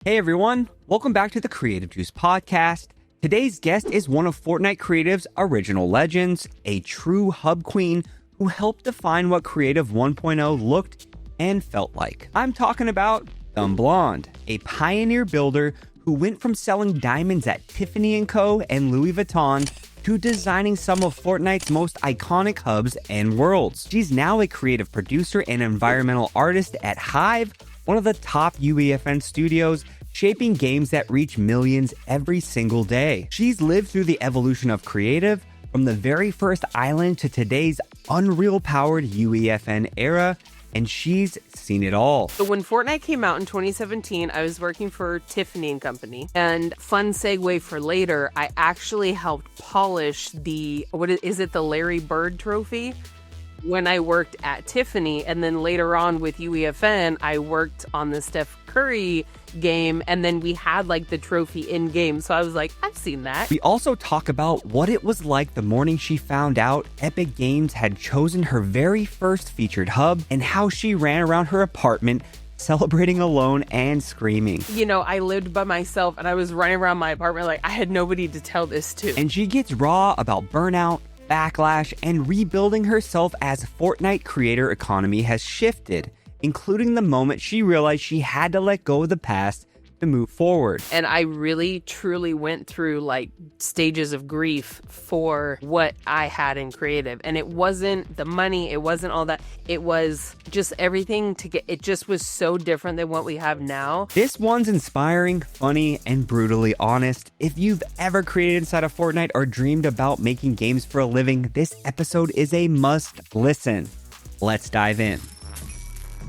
Hey everyone, welcome back to the Creative Juice podcast. Today's guest is one of Fortnite Creative's original legends, a true hub queen who helped define what Creative 1.0 looked and felt like. I'm talking about Dummblond, a pioneer builder who went from selling diamonds at Tiffany Co and Louis Vuitton to designing some of Fortnite's most iconic hubs and worlds. She's now a creative producer and environmental artist at Hive, one of the top UEFN studios, shaping games that reach millions every single day. She's lived through the evolution of creative, from the very first island to today's Unreal-powered UEFN era, and she's seen it all. So when Fortnite came out in 2017, I was working for Tiffany Company. And fun segue for later, I actually helped polish the Larry Bird trophy when I worked at Tiffany. And then later on with UEFN, I worked on the Steph Curry game, and then we had like the trophy in game. So I was like, I've seen that. We also talk about what it was like the morning she found out Epic Games had chosen her very first featured hub, and how she ran around her apartment celebrating alone and screaming. You know, I lived by myself and I was running around my apartment like I had nobody to tell this to. And she gets raw about burnout, backlash, and rebuilding herself as Fortnite creator economy has shifted, including the moment she realized she had to let go of the past to move forward. And I really, truly went through like stages of grief for what I had in creative. And it wasn't the money, it wasn't all that. It was just everything it just was so different than what we have now. This one's inspiring, funny, and brutally honest. If you've ever created inside of Fortnite or dreamed about making games for a living, this episode is a must listen. Let's dive in.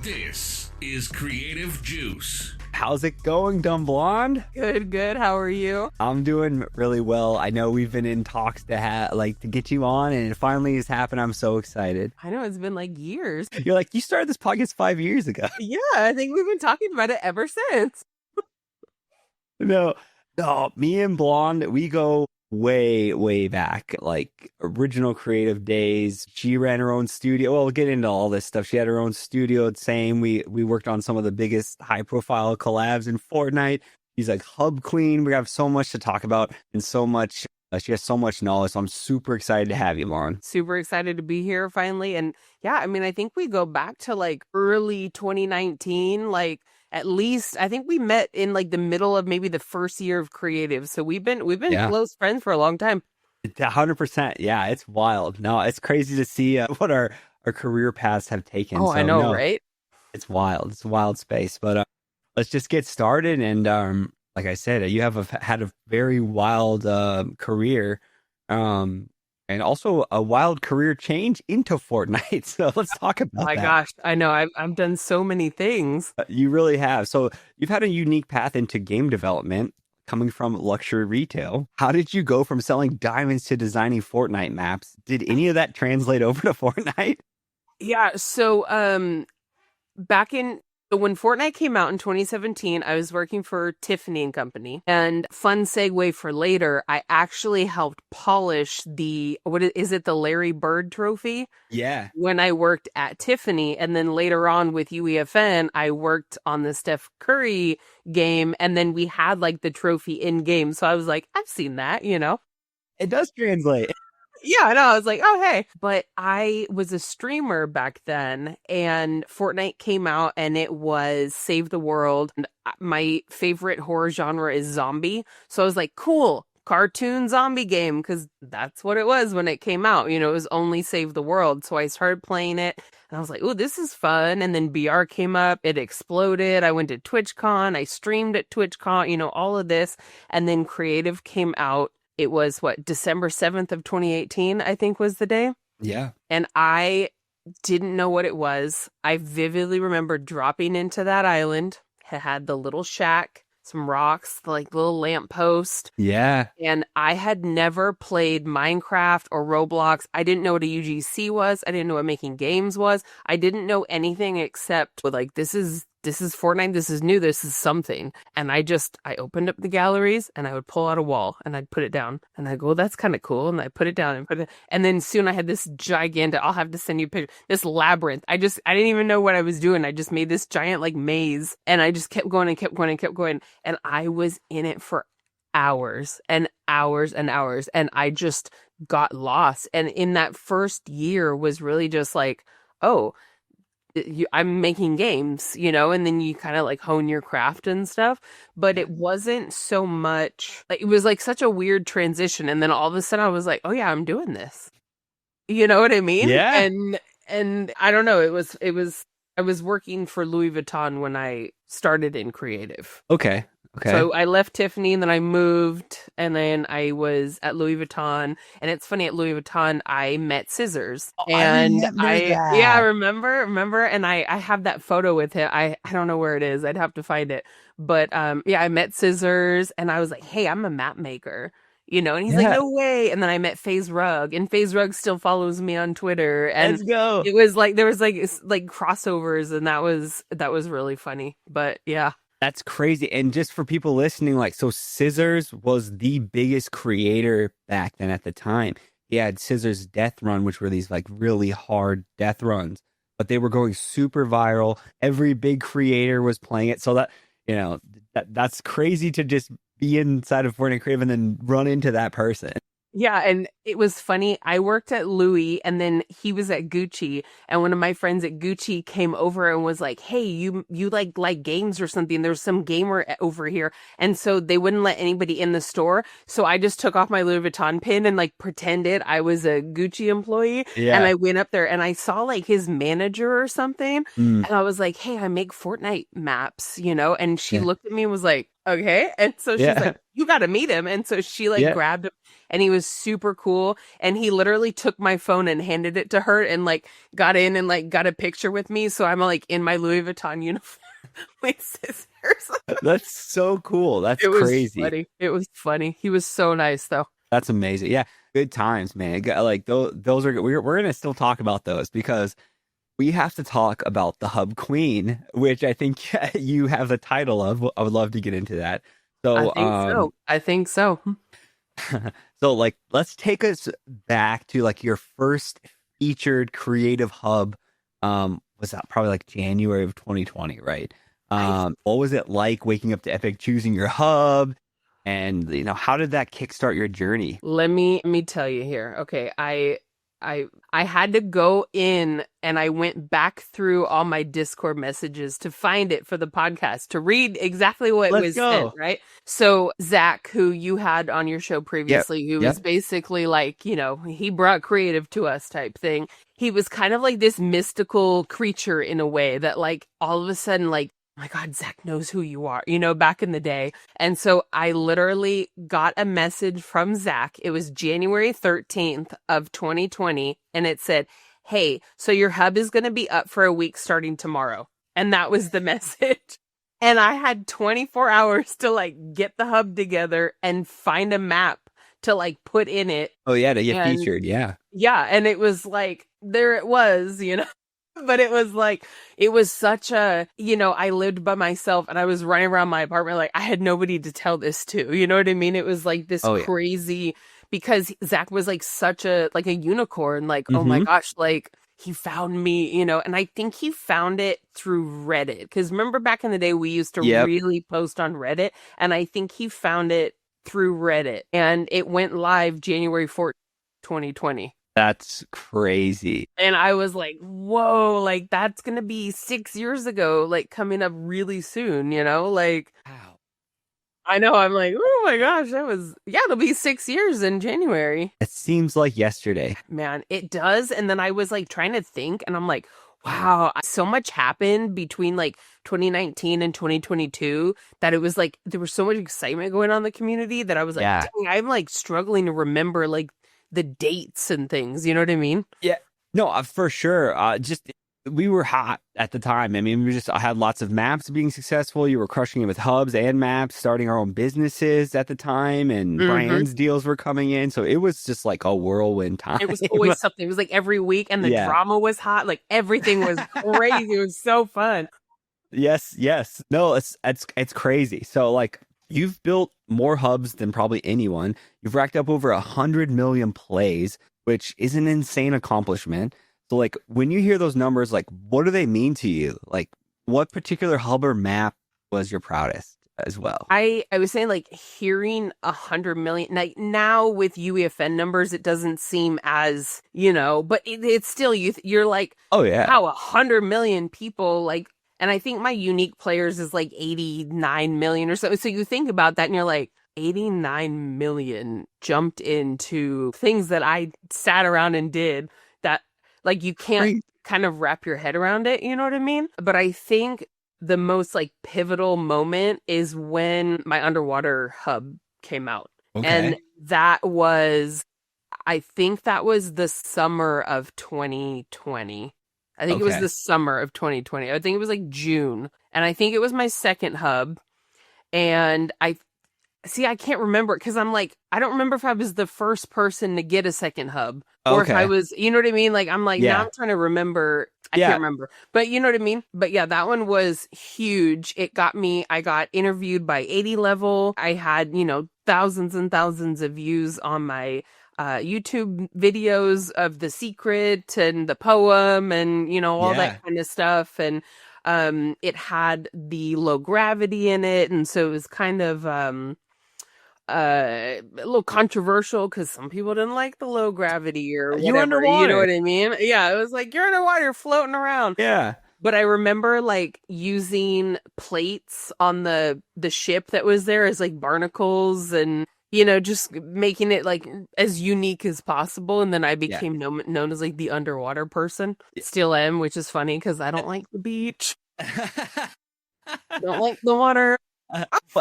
This is Creative Juice. How's it going, Dummblond? Good. How are you? I'm doing really well. I know we've been in talks to get you on, and it finally has happened. I'm so excited. I know, it's been like years. You're like, you started this podcast 5 years ago. Yeah, I think we've been talking about it ever since. No, me and Blonde, we go way back, like original creative days. She ran her own studio. Well, we'll get into all this stuff. She had her own studio. Same. We worked on some of the biggest high profile collabs in Fortnite. She's like hub queen. We have so much to talk about and so much. She has so much knowledge. So I'm super excited to have you, Lauren. Super excited to be here finally. And yeah, I mean, I think we go back to like early 2019, like at least I think we met in like the middle of maybe the first year of creative. So we've been close friends for a long time. 100%. Yeah, it's wild. No, it's crazy to see what our career paths have taken. Oh, so, I know, right? It's wild. It's a wild space. But let's just get started. And like I said, you have had a very wild career. And also a wild career change into Fortnite. So let's talk about that. Oh my gosh, I know. I've done so many things. You really have. So you've had a unique path into game development, coming from luxury retail. How did you go from selling diamonds to designing Fortnite maps? Did any of that translate over to Fortnite? Yeah, so when Fortnite came out in 2017, I was working for Tiffany Company. And fun segue for later, I actually helped polish the Larry Bird trophy? Yeah. When I worked at Tiffany. And then later on with UEFN, I worked on the Steph Curry game. And then we had like the trophy in game. So I was like, I've seen that, you know? It does translate. Yeah, I know. I was like, oh, hey. But I was a streamer back then, and Fortnite came out, and it was Save the World. And my favorite horror genre is zombie. So I was like, cool, cartoon zombie game, because that's what it was when it came out. You know, it was only Save the World. So I started playing it, and I was like, oh, this is fun. And then BR came up. It exploded. I went to TwitchCon. I streamed at TwitchCon, you know, all of this. And then Creative came out. It was December 7th of 2018, I think was the day. Yeah. And I didn't know what it was. I vividly remember dropping into that island. It had the little shack, some rocks, like little lamppost. Yeah. And I had never played Minecraft or Roblox. I didn't know what a UGC was. I didn't know what making games was. I didn't know anything except this is this is Fortnite, this is new, this is something. And I opened up the galleries and I would pull out a wall and I'd put it down and I'd go, well, that's kind of cool. And I put it down and put it, and then soon I had this gigantic, I'll have to send you a picture, this labyrinth. I didn't even know what I was doing. I just made this giant like maze and I just kept going and kept going and kept going. And I was in it for hours and hours and hours. And I just got lost. And in that first year was really just like, oh, I'm making games, and then you kind of like hone your craft and stuff. But it wasn't so much like, it was like such a weird transition. And then all of a sudden I was like, oh yeah, I'm doing this. You know what I mean? Yeah. And I don't know. I was working for Louis Vuitton when I started in creative. Okay. So I left Tiffany and then I moved and then I was at Louis Vuitton. And it's funny, at Louis Vuitton, I met Scissors. And I remember. And I have that photo with him. I don't know where it is. I'd have to find it. But I met Scissors and I was like, hey, I'm a map maker. And he's like, no way. And then I met FaZe Rug, and FaZe Rug still follows me on Twitter. And let's go. It was like, there was like crossovers, and that was really funny. But yeah. That's crazy. And just for people listening, like, so Scissors was the biggest creator back then at the time. He had Scissors Death Run, which were these like really hard death runs, but they were going super viral. Every big creator was playing it. So that's crazy to just be inside of Fortnite Creative and then run into that person. Yeah, and it was funny. I worked at Louis, and then he was at Gucci, and one of my friends at Gucci came over and was like, hey, you like games or something. There's some gamer over here. And so they wouldn't let anybody in the store. So I just took off my Louis Vuitton pin and like pretended I was a Gucci employee. Yeah. And I went up there and I saw like his manager or something. And I was like, hey, I make Fortnite maps, and she looked at me and was like, okay. And so she's like, you got to meet him. And so she like grabbed him, and he was super cool. And he literally took my phone and handed it to her and like got in and like got a picture with me. So I'm like in my Louis Vuitton uniform with Scissors. That's so cool. That's crazy. Funny. It was funny. He was so nice though. That's amazing. Yeah. Good times, man. Like those are good. We're going to still talk about those because we have to talk about the Hub Queen, which I think you have the title of. I would love to get into that. So I think so. So like, let's take us back to like your first featured creative hub. Was that probably like January of 2020, right? What was it like waking up to Epic, choosing your hub? And how did that kickstart your journey? Let me tell you here. Okay, I had to go in and I went back through all my Discord messages to find it for the podcast, to read exactly what was said, right? So Zach, who you had on your show previously, who was basically like, he brought creative to us type thing. He was kind of like this mystical creature in a way that like all of a sudden like, oh my God, Zach knows who you are, back in the day. And so I literally got a message from Zach. It was January 13th of 2020. And it said, hey, so your hub is going to be up for a week starting tomorrow. And that was the message. And I had 24 hours to like get the hub together and find a map to like put in it. Oh yeah, to get featured. Yeah. Yeah. And it was like, there it was, But it was like, it was such a, I lived by myself and I was running around my apartment. Like I had nobody to tell this to, you know what I mean? It was like this crazy, because Zach was like such a unicorn, like, oh my gosh, like he found me, and I think he found it through Reddit. Cause remember back in the day, we used to really post on Reddit, and I think he found it through Reddit, and it went live January 4th, 2020. That's crazy. And I was like, whoa, like that's going to be 6 years ago, like coming up really soon, like, wow. I know. I'm like, oh my gosh, it'll be 6 years in January. It seems like yesterday. Man, it does. And then I was like trying to think, and I'm like, wow, so much happened between like 2019 and 2022 that it was like, there was so much excitement going on in the community that I was like, dang, I'm like struggling to remember like the dates and things, you know what I mean? Yeah, no, for sure. We were hot at the time. I mean, I had lots of maps being successful. You were crushing it with hubs and maps, starting our own businesses at the time, and brands deals were coming in. So it was just like a whirlwind time. It was always something. It was like every week, and the drama was hot. Like everything was crazy. It was so fun. Yes. No, it's crazy. So like you've built more hubs than probably anyone. You've racked up over 100 million plays, which is an insane accomplishment. So like when you hear those numbers, like what do they mean to you? Like what particular hub or map was your proudest as well? I was saying like hearing 100 million like now with UEFN numbers, it doesn't seem as, but it's still you're like, Oh yeah. how 100 million people like, and I think my unique players is like 89 million or so. So you think about that and you're like, 89 million jumped into things that I sat around and did that like you can't Right. kind of wrap your head around it, you know what I mean? But I think the most like pivotal moment is when my underwater hub came out. And Okay. I think that was the summer of 2020. I think it was Okay. the summer of 2020. I think it was like June. And I think it was my second hub. And I can't remember it because I'm like, I don't remember if I was the first person to get a second hub or if I Okay. was, you know what I mean? Like, I'm like, now Yeah. I'm trying to remember. I Yeah. can't remember, but you know what I mean? But yeah, that one was huge. I got interviewed by 80 level. I had, thousands and thousands of views on my YouTube videos of the secret and the poem and, all Yeah. that kind of stuff. And it had the low gravity in it. And so it was kind of a little controversial because some people didn't like the low gravity or You whatever. You know underwater. what I mean? Yeah, it was like you're underwater floating around. Yeah. But I remember like using plates on the ship that was there as like barnacles and just making it like as unique as possible. And then I Yeah. became known as like the underwater person. Still am, which is funny because I don't like the beach. Don't like the water.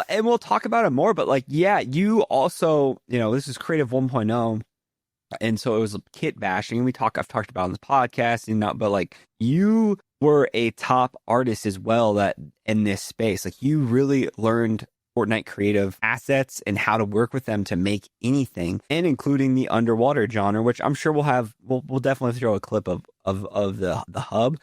And we'll talk about it more, but like, yeah, you also, this is Creative 1.0. And so it was kit bashing. And I've talked about it on the podcast but like you were a top artist as well that in this space, like you really learned Fortnite creative assets and how to work with them to make anything, and including the underwater genre, which I'm sure we'll definitely throw a clip of the hub.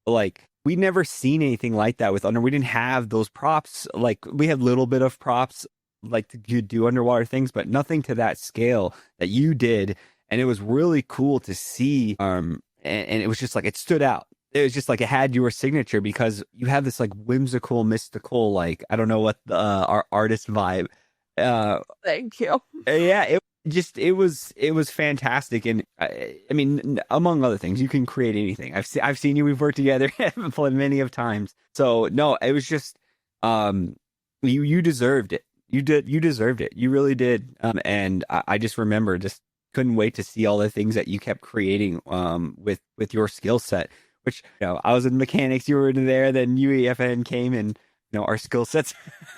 But like we'd never seen anything like that we didn't have those props. Like we had a little bit of props like to do underwater things, but nothing to that scale that you did. And it was really cool to see. And it was just like, it stood out. It was just like, it had your signature because you have this like whimsical, mystical, like, I don't know what our artist vibe. Thank you. Yeah, it was fantastic. And I mean, among other things, you can create anything. I've seen you, we've worked together many of times. So no, it was just, you deserved it. You deserved it. You really did. And I just remember just couldn't wait to see all the things that you kept creating with your skill set, which I was in mechanics, you were in there, then UEFN came, and our skill sets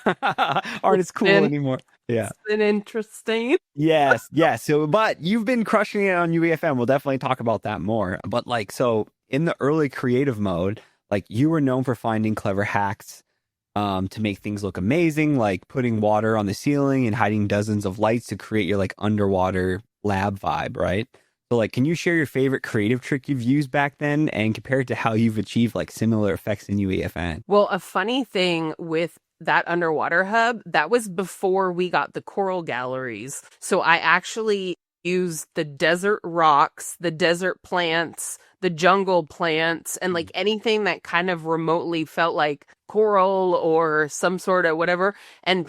aren't as cool anymore. Yeah, it's been interesting. yes. So but you've been crushing it on UEFN. We'll definitely talk about that more. But like, so in the early creative mode, like you were known for finding clever hacks to make things look amazing, like putting water on the ceiling and hiding dozens of lights to create your like underwater lab vibe, right? So like, can you share your favorite creative trick you've used back then and compare it to how you've achieved like similar effects in UEFN? Well, a funny thing with that underwater hub, that was before we got the coral galleries. So I actually used the desert rocks, the desert plants, the jungle plants, and like anything that kind of remotely felt like coral or some sort of whatever. And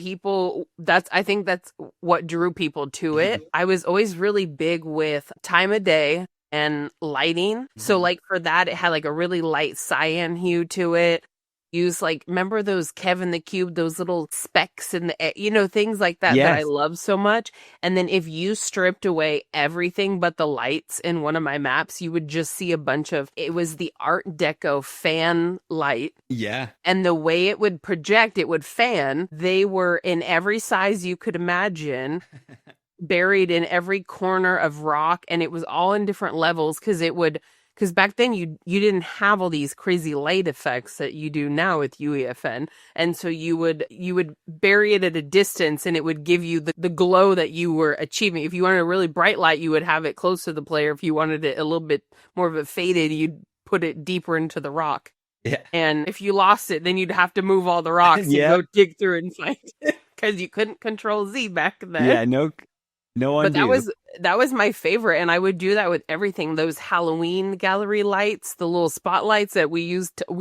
I think that's what drew people to it. I was always really big with time of day and lighting. So like for that, it had like a really light cyan hue to it. Use like, remember those Kevin the Cube, those little specks in the, things like that that I Yes. love so much. And then if you stripped away everything but the lights in one of my maps, you would just see it was the Art Deco fan light. Yeah. And the way it would project, it would fan. They were in every size you could imagine, buried in every corner of rock. And it was all in different levels because back then you didn't have all these crazy light effects that you do now with UEFN. And so you would bury it at a distance and it would give you the glow that you were achieving. If you wanted a really bright light, you would have it close to the player. If you wanted it a little bit more of a faded, you'd put it deeper into the rock. Yeah. And if you lost it, then you'd have to move all the rocks and Yeah. go dig through and find it because you couldn't control Z back then. Yeah, no But undo. that was my favorite, and I would do that with everything. Those Halloween gallery lights, the little spotlights that we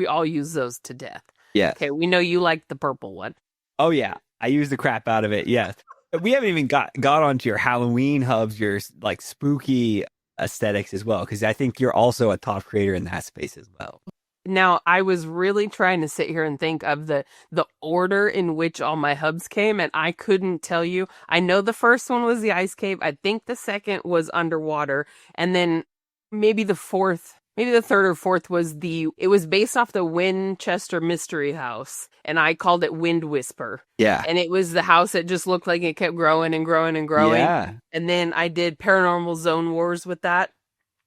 all use those to death. Yes. Okay, we know you like the purple one. Oh yeah, I use the crap out of it. Yes. But we haven't even got onto your Halloween hubs, your like spooky aesthetics as well, because I think you're also a top creator in that space as well. Now, I was really trying to sit here and think of the order in which all my hubs came, and I couldn't tell you. I know the first one was the ice cave. I think the second was underwater, and then maybe the third or fourth was it was based off the Winchester Mystery House, and I called it Wind Whisper. Yeah. And it was the house that just looked like it kept growing and growing and growing. Yeah. And then I did Paranormal Zone Wars with that.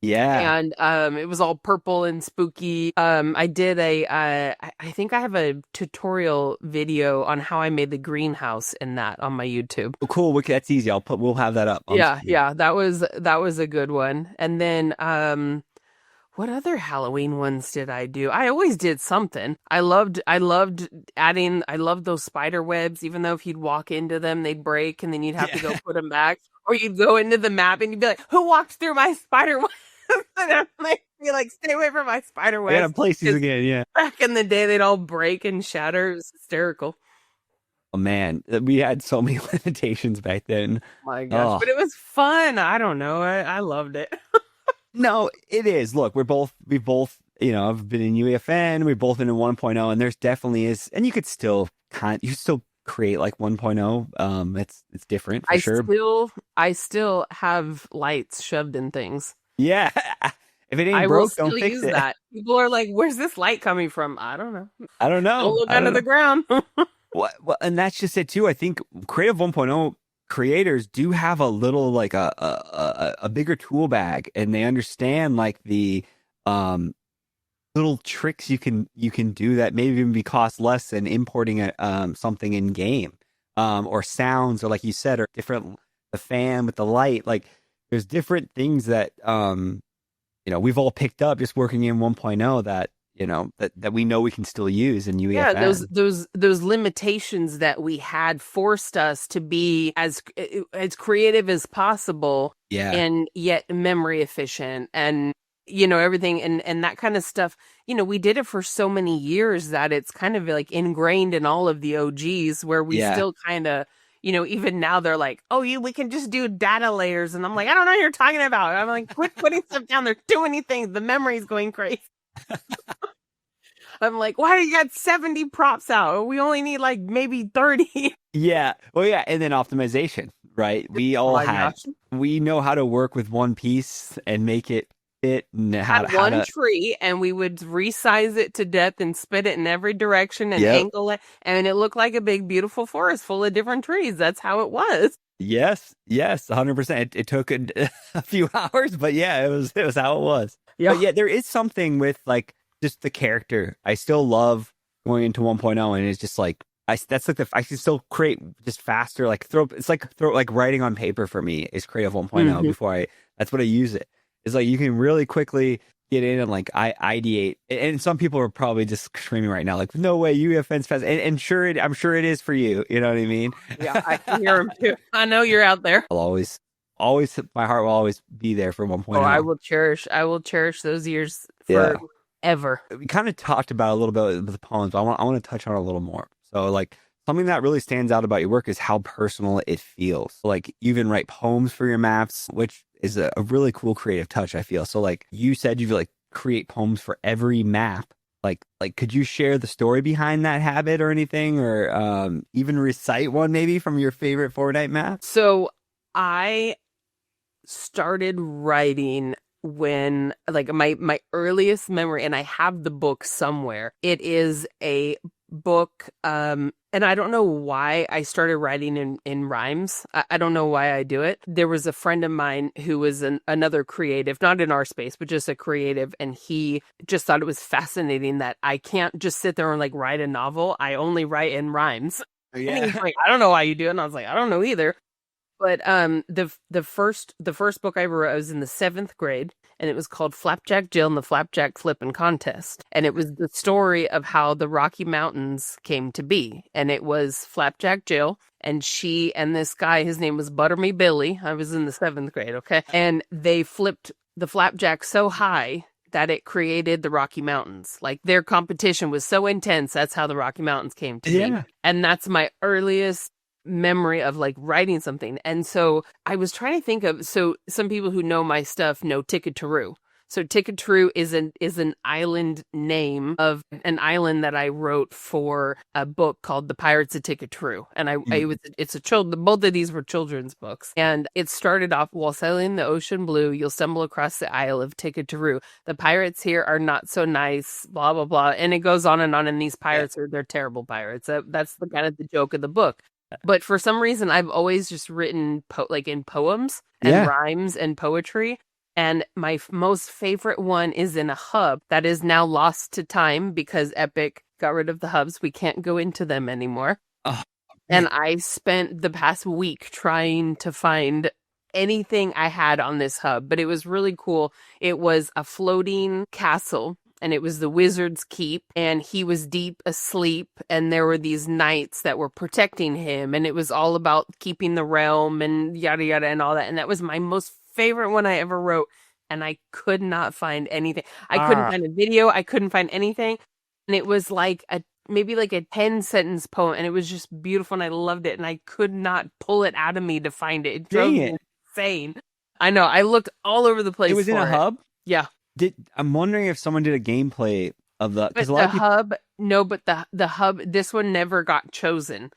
Yeah. And it was all purple and spooky. I did I think I have a tutorial video on how I made the greenhouse in that on my YouTube. Oh, cool. That's easy. We'll have that up. Yeah, that was a good one. And then what other Halloween ones did I do? I always did something. I loved those spider webs, even though if you'd walk into them, they'd break and then you'd have to go put them back. Or you'd go into the map and you'd be like, who walked through my spider web? And I'm like, stay away from my spider webs. I gotta place these again, yeah. Back in the day, they'd all break and shatter. It was hysterical. Oh man, we had so many limitations back then. My gosh, but it was fun. I don't know. I loved it. No, it is. Look, we've both, I've been in UEFN, we've both been in 1.0, and there's definitely is, and you could still create like 1.0. It's different for sure. I still have lights shoved in things. Yeah. If it ain't broke, don't fix use it. That. People are like, where's this light coming from? I don't know. Don't look under the ground. Well, and that's just it too. I think Creative 1.0 creators do have a little like a bigger tool bag, and they understand like the little tricks you can do that maybe even be cost less than importing something in game, or sounds, or like you said, or different, the fan with the light. Like there's different things that we've all picked up just working in 1.0 that that we know we can still use in UEFN. Yeah, those limitations that we had forced us to be as creative as possible, and yet memory efficient, and everything, and that kind of stuff. We did it for so many years that it's kind of like ingrained in all of the OGs, where we still kind of, even now they're like, oh, we can just do data layers, and I'm like, I don't know what you're talking about. I'm like, quit putting stuff down there. Too many things. The memory's going crazy. I'm like, why do you got 70 props out? We only need like maybe 30. Yeah. Well, yeah. And then optimization, right? We all we know how to work with one piece and make it fit. And how to tree, and we would resize it to depth and spit it in every direction and angle it. And it looked like a big, beautiful forest full of different trees. That's how it was. Yes. 100%. It took a few hours, but yeah, it was how it was. Yeah. But yeah, there is something with like just the character. I still love going into 1.0, and it's just like I can still create just faster. Like throw writing on paper for me is Creative 1.0 before that's what I use it. It's like you can really quickly get in and like I ideate. And some people are probably just screaming right now, like, no way, UEFN's fast. And I'm sure it is for you. You know what I mean? Yeah, I can hear them too. I know you're out there. I'll always, my heart will always be there for 1.0. Oh, I will cherish those years forever. We kind of talked about a little bit with the poems, but I want to touch on it a little more. So like something that really stands out about your work is how personal it feels. Like you even write poems for your maps, which is a really cool creative touch, I feel. So like you said, you like create poems for every map. Like could you share the story behind that habit or anything, or even recite one maybe from your favorite Fortnite map? So I started writing when like my earliest memory, and I have the book somewhere. It is a book, and I don't know why I started writing in rhymes. I don't know why I do it. There was a friend of mine who was another creative, not in our space, but just a creative, and he just thought it was fascinating that I can't just sit there and like write a novel. I only write in rhymes. Yeah. And he was like, I don't know why you do it. And I was like, I don't know either. But the first book I wrote, I was in the 7th grade, and it was called Flapjack Jill and the Flapjack Flippin' Contest. And it was the story of how the Rocky Mountains came to be. And it was Flapjack Jill, and she and this guy, his name was Butterme Billy. I was in the 7th grade, okay? And they flipped the flapjack so high that it created the Rocky Mountains. Like, their competition was so intense, that's how the Rocky Mountains came to be. And that's my earliest memory of like writing something. And so I was trying to think of, so some people who know my stuff know Tickettaroo. So Tickettaroo is an island name of an island that I wrote for a book called The Pirates of Tickettaroo. And both of these were children's books. And it started off, while sailing the ocean blue, you'll stumble across the Isle of Tickettaroo. The pirates here are not so nice, blah, blah, blah. And it goes on. And these pirates they're terrible pirates. That's the kind of the joke of the book. But for some reason, I've always just written in poems and rhymes and poetry. And my most favorite one is in a hub that is now lost to time because Epic got rid of the hubs. We can't go into them anymore. Oh, and I spent the past week trying to find anything I had on this hub, but it was really cool. It was a floating castle, and it was the wizard's keep, and he was deep asleep, and there were these knights that were protecting him, and it was all about keeping the realm and yada yada and all that. And that was my most favorite one I ever wrote, and I could not find anything. I couldn't find a video. I couldn't find anything. And it was like maybe like a 10-sentence poem, and it was just beautiful, and I loved it, and I could not pull it out of me to find it. It drove me insane. I know. I looked all over the place. It was in a hub? Yeah. I'm wondering if someone did a gameplay of the... But the hub, no, but the hub, this one never got chosen.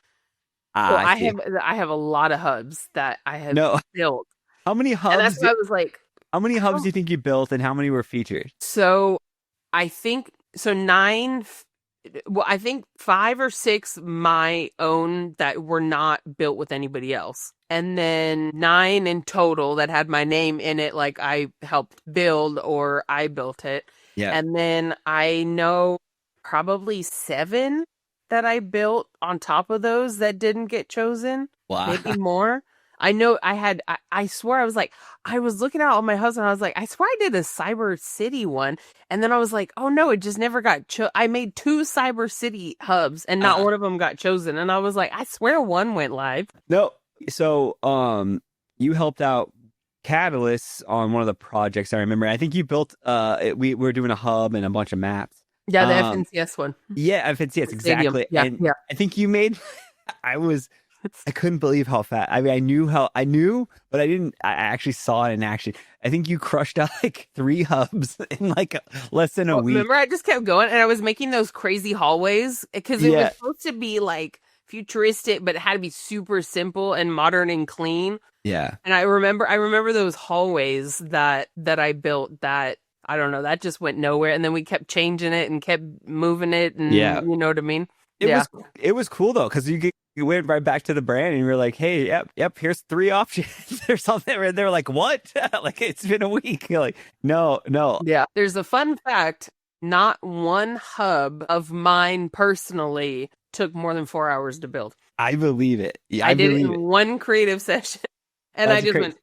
I have a lot of hubs that I have built. How many hubs? And that's why I was like, how many hubs do you think you built, and how many were featured? So I think 9. Well, I think 5 or 6 my own that were not built with anybody else, and then 9 in total that had my name in it, like I helped build or I built it. Yeah, and then I know probably 7 that I built on top of those that didn't get chosen. Wow, maybe more. I know I swear I was looking at all my hubs, and I was like, I swear I did a Cyber City one. And then I was like, oh no, it just never got I made 2 Cyber City hubs, and not one of them got chosen. And I was like, I swear one went live. No. So, you helped out Catalyst on one of the projects I remember. I think you built, we were doing a hub and a bunch of maps. Yeah, the FNCS one. Yeah, FNCS, exactly. Yeah, and I think you made, I couldn't believe how fast. I mean, I knew, but I didn't. I actually saw it in action. I think you crushed out like 3 hubs in like less than a week. Remember, I just kept going, and I was making those crazy hallways because it was supposed to be like futuristic, but it had to be super simple and modern and clean. Yeah. And I remember those hallways that I built that, I don't know, that just went nowhere. And then we kept changing it and kept moving it. And you know what I mean? It was cool though, because you went right back to the brand and you were like, hey, yep, here's 3 options or something. And they were like, what? Like, it's been a week. You're like, no. Yeah. There's a fun fact. Not one hub of mine personally took more than 4 hours to build. I believe it. Yeah, I did it in one creative session. And I just went.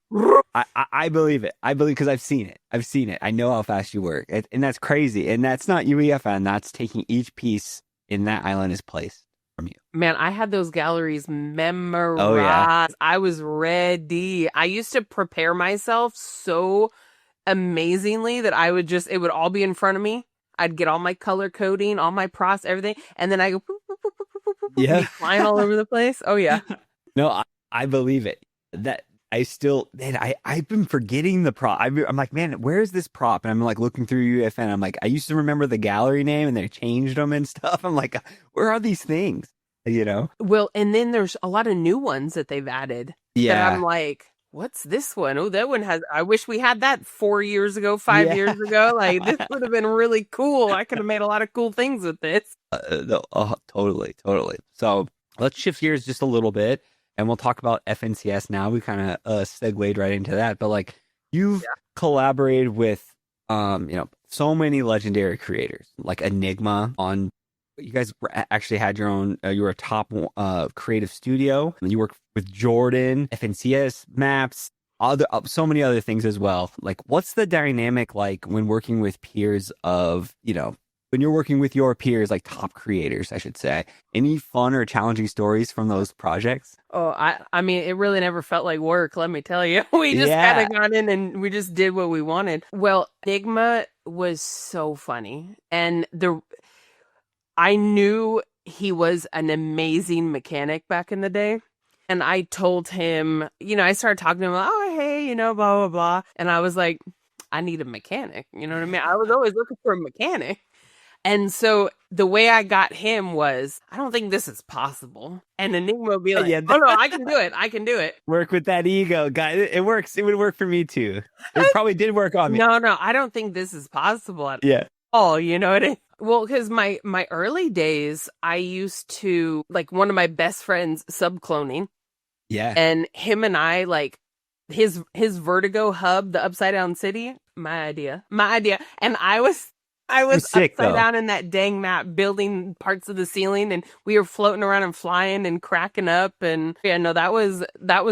I believe it. I believe, because I've seen it. I know how fast you work. And that's crazy. And that's not UEFN. That's taking each piece in that island is placed from you. Man, I had those galleries memorized. Oh, yeah. I was ready. I used to prepare myself so amazingly that it would all be in front of me. I'd get all my color coding, all my pros, everything. And then I go, flying all over the place. Oh, yeah. No, I believe it. That I still, man, I've been forgetting the prop. I'm like, man, where's this prop? And I'm like looking through UFN. I'm like, I used to remember the gallery name, and they changed them and stuff. I'm like, where are these things? You know? Well, and then there's a lot of new ones that they've added. Yeah. That I'm like, what's this one? Oh, that one I wish we had that 4 years ago, 5 years ago. Like, this would have been really cool. I could have made a lot of cool things with this. Totally. So let's shift gears just a little bit, and we'll talk about FNCS now. We kind of segued right into that. But like, you've collaborated with, so many legendary creators, like Enigma on you guys actually had your own, you were a top creative studio, and you worked with Jordan, FNCS maps, other so many other things as well. Like, what's the dynamic like when working with peers of, when you're working with your peers, like top creators, I should say? Any fun or challenging stories from those projects? Oh, I mean, it really never felt like work, let me tell you. We just kind Yeah. of got in and we just did what we wanted. Well, Enigma was so funny. And I knew he was an amazing mechanic back in the day. And I told him, I started talking to him, oh, hey, blah, blah, blah. And I was like, I need a mechanic. You know what I mean? I was always looking for a mechanic. And so the way I got him was, I don't think this is possible. And Enigma would be like, Yeah, oh no, I can do it. I can do it. Work with that ego, guys. It works. It would work for me too. It probably did work on me. No, I don't think this is possible at Yeah. all. You know what I mean? Well, because my early days, I used to, like, one of my best friends sub-cloning. Yeah. And him and I, like, his Vertigo hub, the Upside Down City, my idea. And I was sick, upside though. down in that dang map, building parts of the ceiling, and we were floating around and flying and cracking up. And yeah, no, that was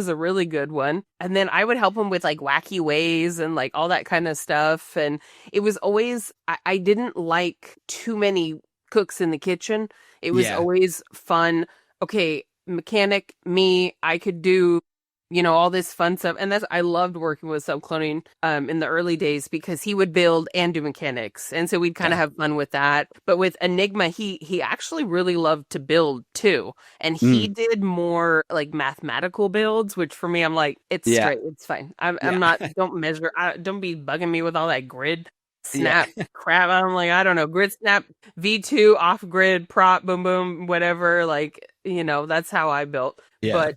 a really good one. And then I would help him with like wacky ways and like all that kind of stuff. And it was always, I didn't like too many cooks in the kitchen. It was always fun. Okay, mechanic, me, I could do all this fun stuff. And I loved working with subcloning in the early days because he would build and do mechanics. And so we'd kind of have fun with that. But with Enigma, he actually really loved to build too. And he did more like mathematical builds, which for me, I'm like, it's straight. It's fine. I'm not, don't measure. Don't be bugging me with all that grid snap crap. I'm like, I don't know, grid snap, V2, off grid, prop, boom, boom, whatever. Like, that's how I built. Yeah. But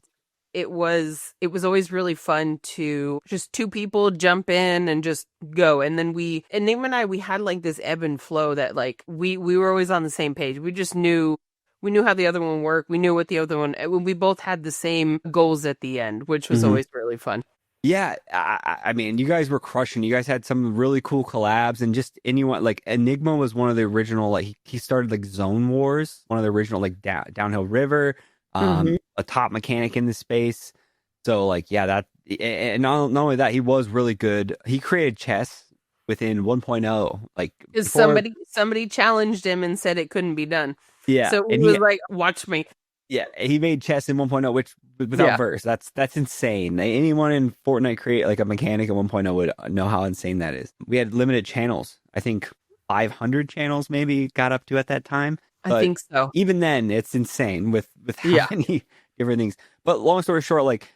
it was always really fun to just two people jump in and just go. And then Enigma and we had like this ebb and flow that like we were always on the same page. We just knew how the other one worked. We knew what the other one, we both had the same goals at the end, which was always really fun. Yeah, I mean, you guys were crushing. You guys had some really cool collabs, and just anyone like Enigma was one of the original. Like he started like Zone Wars, one of the original like Downhill River. A top mechanic in the space. So like, yeah, that, and not only that, he was really good. He created chess within 1.0. Like, because somebody challenged him and said it couldn't be done. Yeah. So he was like, watch me. Yeah. He made chess in 1.0, which without verse, that's insane. Anyone in Fortnite create like a mechanic at 1.0 would know how insane that is. We had limited channels. I think 500 channels maybe got up to at that time. I think so. Even then, it's insane with how many different things. But long story short, like,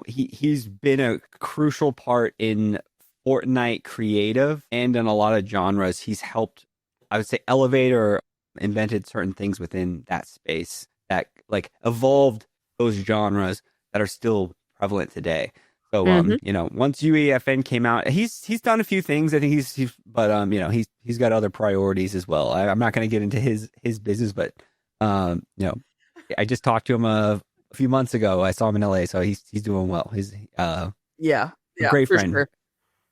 he's been a crucial part in Fortnite creative and in a lot of genres. He's helped, I would say, elevate or invented certain things within that space that like evolved those genres that are still prevalent today. So, once UEFN came out, he's done a few things. I think he's got other priorities as well. I'm not going to get into his business, but, I just talked to him a few months ago. I saw him in LA, so he's doing well. He's a great friend. Sure.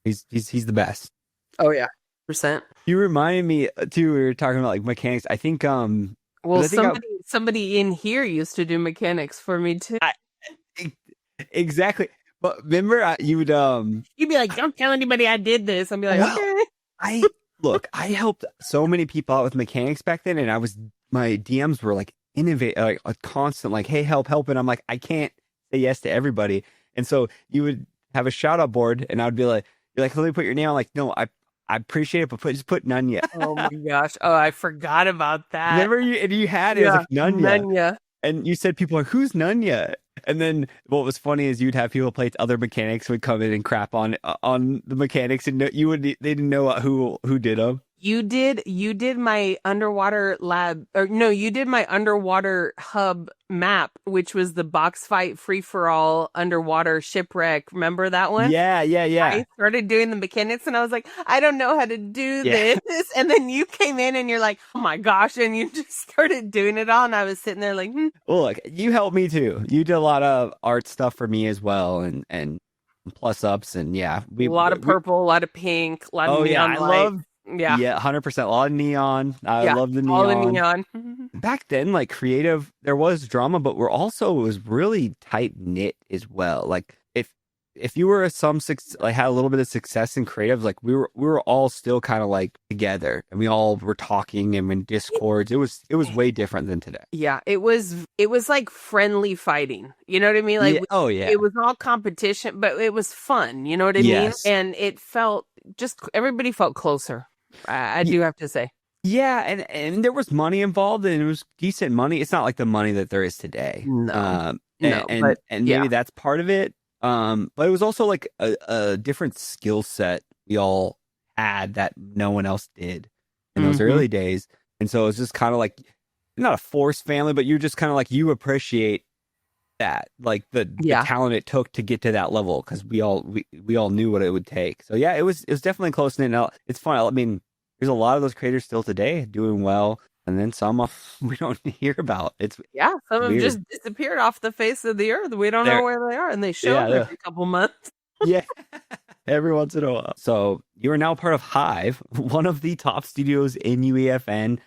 He's the best. Oh yeah, %. You reminded me too. We were talking about like mechanics. I think somebody in here used to do mechanics for me too. Exactly. But remember, you'd be like, "Don't tell anybody I did this." I'd be like, "Okay." I helped so many people out with mechanics back then, and my DMs were like innovate, like a constant, like, "Hey, help!" And I'm like, I can't say yes to everybody, and so you would have a shout out board, and I'd be like, "You're like, let me put your name." I'm like, "No, I appreciate it, but just put Nunya." Oh my gosh! Oh, I forgot about that. Remember you had it was like Nunya. And you said people are, who's Nunya? And then what was funny is you'd have people play other mechanics would come in and crap on the mechanics, and they didn't know who did them. You did my underwater lab, or no, you did my underwater hub map, which was the box fight free for all underwater shipwreck. Remember that one? Yeah. I started doing the mechanics, and I was like, I don't know how to do this. And then you came in, and you're like, oh my gosh, and you just started doing it all, and I was sitting there like, Well, look, you helped me too. You did a lot of art stuff for me as well, and plus ups, and a lot of purple, a lot of pink, a lot of neon light. Yeah. Yeah, 100%. A lot of neon. I Yeah. love the All the neon. neon. Back then, like creative, there was drama, but we're also it was really tight knit as well. Like if you were like had a little bit of success in creative, like we were all still kind of like together, and we all were talking and in discords. It was way different than today. Yeah, it was like friendly fighting. You know what I mean? Like Yeah. Oh yeah. it was all competition, but it was fun. You know what I mean? Yes. And it felt just everybody felt closer. I do have to say. Yeah, and there was money involved, and it was decent money. It's not like the money that there is today. No, And but maybe yeah. that's part of it. But it was also like a different skill set we all had that no one else did in those Mhm. early days. And so it's just kind of like not a forced family, but you're just kind of like you appreciate that, like the Yeah. talent it took to get to that level because we all knew what it would take. So yeah, it was definitely close knit. Now it's fun. I mean, there's a lot of those creators still today doing well, and then some we don't hear about. It's Yeah, some have weird. just disappeared off the face of the earth. We don't They're- know where they are, and they show Yeah, up they're- every couple months. Yeah, every once in a while. So you are now part of Hive, one of the top studios in UEFN.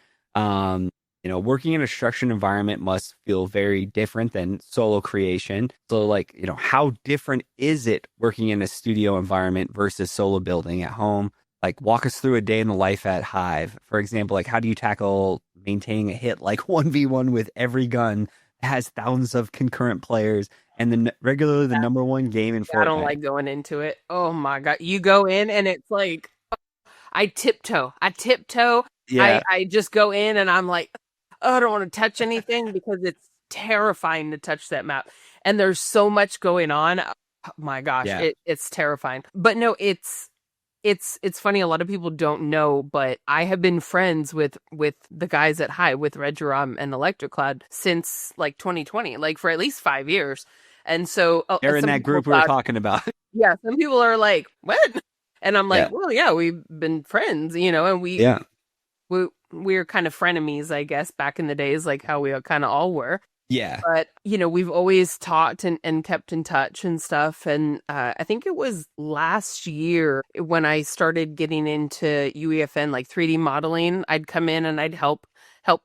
Working in a structured environment must feel very different than solo creation. So, like, how different is it working in a studio environment versus solo building at home? Like, walk us through a day in the life at Hive. For example, like, how do you tackle maintaining a hit like 1v1 with every gun that has thousands of concurrent players and then regularly the number one game in Fortnite? I don't like going into it. Oh my God. You go in and it's like, I tiptoe. Yeah. I just go in and I'm like, oh, I don't want to touch anything because it's terrifying to touch that map. And there's so much going on. Oh my gosh, Yeah. it's terrifying. But no, it's funny. A lot of people don't know, but I have been friends with the guys at Hive, with Red Jerome and Electric Cloud since like 2020, like for at least 5 years. And so They're in some that people group we were thought- talking about. Yeah, some people are like, what? And I'm like, Yeah. well, yeah, we've been friends, and Yeah. we're kind of frenemies, I guess, back in the days, like how we kind of all were. Yeah. But, we've always talked and kept in touch and stuff. And I think it was last year when I started getting into UEFN, like 3D modeling, I'd come in and I'd help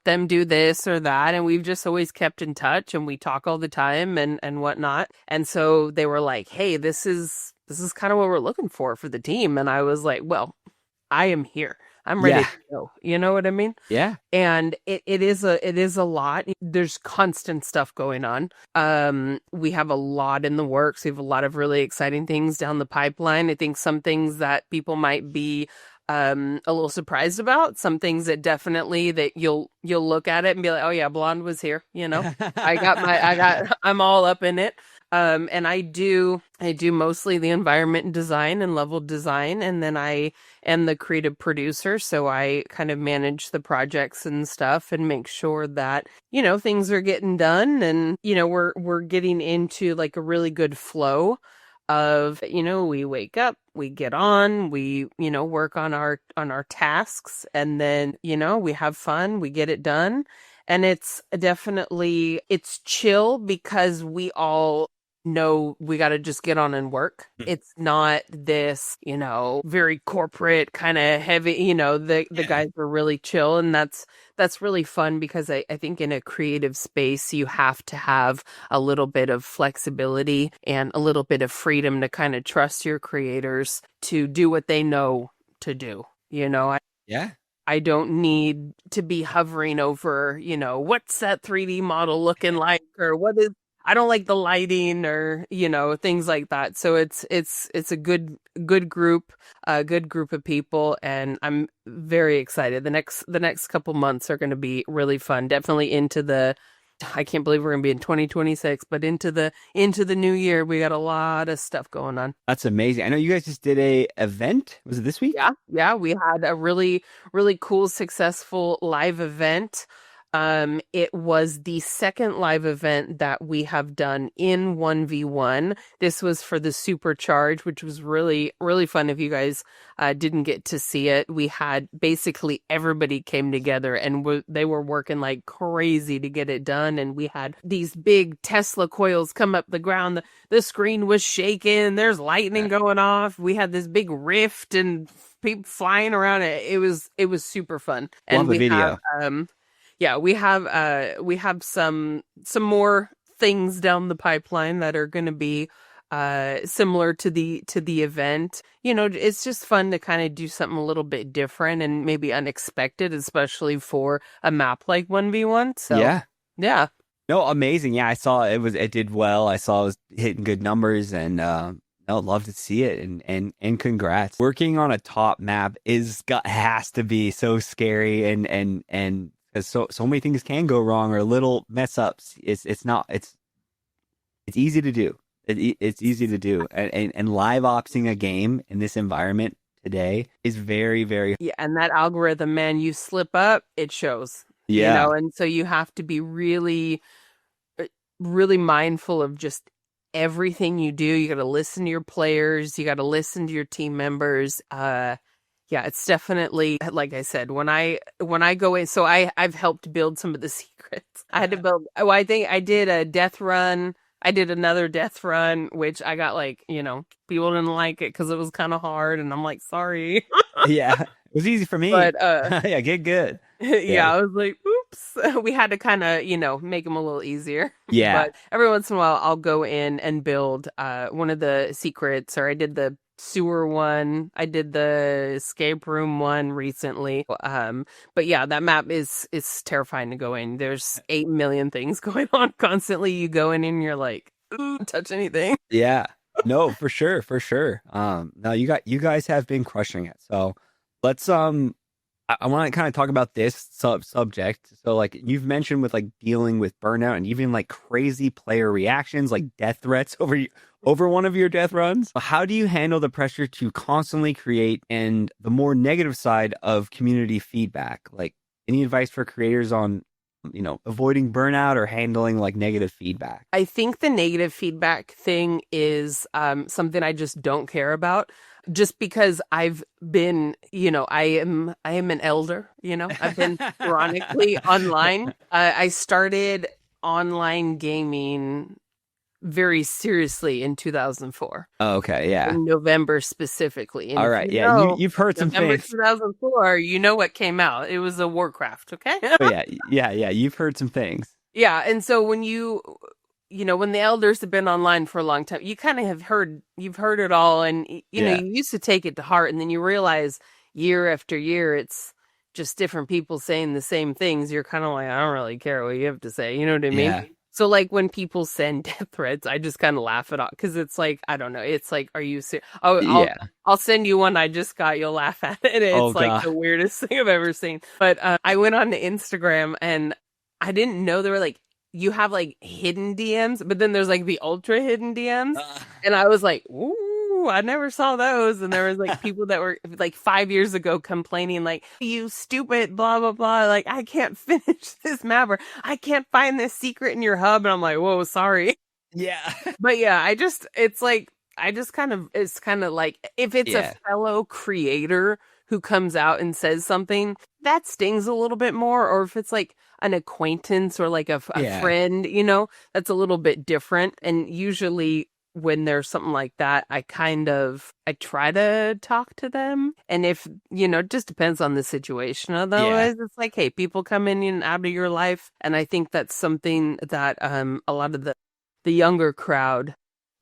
them do this or that. And we've just always kept in touch and we talk all the time and whatnot. And so they were like, hey, this is kind of what we're looking for the team. And I was like, well, I am here. I'm ready Yeah. to go. You know what I mean? Yeah. And it is a lot. There's constant stuff going on. We have a lot in the works. We have a lot of really exciting things down the pipeline. I think some things that people might be a little surprised about, some things that definitely that you'll look at it and be like, oh yeah, Blonde was here. I'm all up in it. And I do mostly the environment and design and level design, and then I am the creative producer, so I kind of manage the projects and stuff and make sure that things are getting done, and we're getting into like a really good flow of we wake up, we get on, we work on our tasks, and then we have fun, we get it done. And it's definitely, it's chill because we all know we got to just get on and work. It's not this, very corporate kind of heavy, the guys are really chill. And that's really fun because I think in a creative space, you have to have a little bit of flexibility and a little bit of freedom to kind of trust your creators to do what they know to do. Yeah. I don't need to be hovering over, what's that 3D model looking like, or I don't like the lighting, or, things like that. So it's a good group, a good group of people. And I'm very excited. The next couple months are going to be really fun. Definitely I can't believe we're going to be in 2026, but into the new year, we got a lot of stuff going on. That's amazing. I know you guys just did a event. Was it this week? Yeah. We had a really, really cool, successful live event. It was the second live event that we have done in 1v1. This was for the Supercharge, which was really, really fun. If you guys didn't get to see it, we had basically everybody came together and they were working like crazy to get it done. And we had these big Tesla coils come up the ground. The screen was shaking. There's lightning going off. We had this big rift and people flying around it. It was super fun. And Love the video. Yeah, we have some more things down the pipeline that are going to be similar to the event. You know, it's just fun to kind of do something a little bit different and maybe unexpected, especially for a map like 1v1. So yeah. No, amazing. Yeah, I saw it did well. I saw it was hitting good numbers, and no, love to see it, and congrats. Working on a top map has to be so scary, and because so many things can go wrong or little mess ups. It's easy to do. It's easy to do, and live opsing a game in this environment today is very, very. Yeah, and that algorithm, man, you slip up, it shows. Yeah, you know, and so you have to be really, really mindful of just everything you do. You got to listen to your players. You got to listen to your team members. Yeah, it's definitely, like I said, when I go in, so I've helped build some of the secrets. I had to build, I think I did a death run. I did another death run, which I got like, you know, people didn't like it because it was kind of hard. And I'm like, sorry. Yeah, it was easy for me. But yeah, get good. Yeah, I was like, oops. We had to kind of, you know, make them a little easier. Yeah. But every once in a while, I'll go in and build one of the secrets, or I did the sewer one. I did the escape room one recently. But yeah, that map is terrifying to go in. There's 8 million things going on constantly. You go in and you're like, ooh, touch anything. Yeah. No, for sure. Now you guys have been crushing it. So let's I want to kind of talk about this subject. So like you've mentioned with like dealing with burnout and even like crazy player reactions, like death threats over one of your death runs. How do you handle the pressure to constantly create and the more negative side of community feedback? Like any advice for creators on, you know, avoiding burnout or handling like negative feedback? I think the negative feedback thing is something I just don't care about. Just because I've been, you know, I am an elder, you know, I've been chronically online. I started online gaming very seriously in 2004. Oh, okay, yeah. In November specifically. And all right, yeah, you've heard some November things. 2004, you know what came out. It was a Warcraft, okay? Oh, yeah, you've heard some things. Yeah, and so when you know, when the elders have been online for a long time, you kind of you've heard it all. And, you know, you used to take it to heart. And then you realize year after year, it's just different people saying the same things. You're kind of like, I don't really care what you have to say. You know what I mean? Yeah. So like when people send death threats, I just kind of laugh it off because it's like, I don't know. It's like, are you serious? Oh, I'll send you one I just got. You'll laugh at it. It's like the weirdest thing I've ever seen. But I went on to Instagram and I didn't know there were like, you have like hidden DMs, but then there's like the ultra hidden DMs. And I was like, ooh, I never saw those. And there was like people that were like 5 years ago complaining like, you stupid, blah, blah, blah. Like, I can't finish this map or I can't find this secret in your hub. And I'm like, whoa, sorry. Yeah. But yeah, it's kind of like if it's a fellow creator who comes out and says something, that stings a little bit more. Or if it's like an acquaintance or like a friend, you know, that's a little bit different. And usually when there's something like that, I try to talk to them. And if, you know, it just depends on the situation. Otherwise, it's like, hey, people come in and out of your life. And I think that's something that a lot of the younger crowd,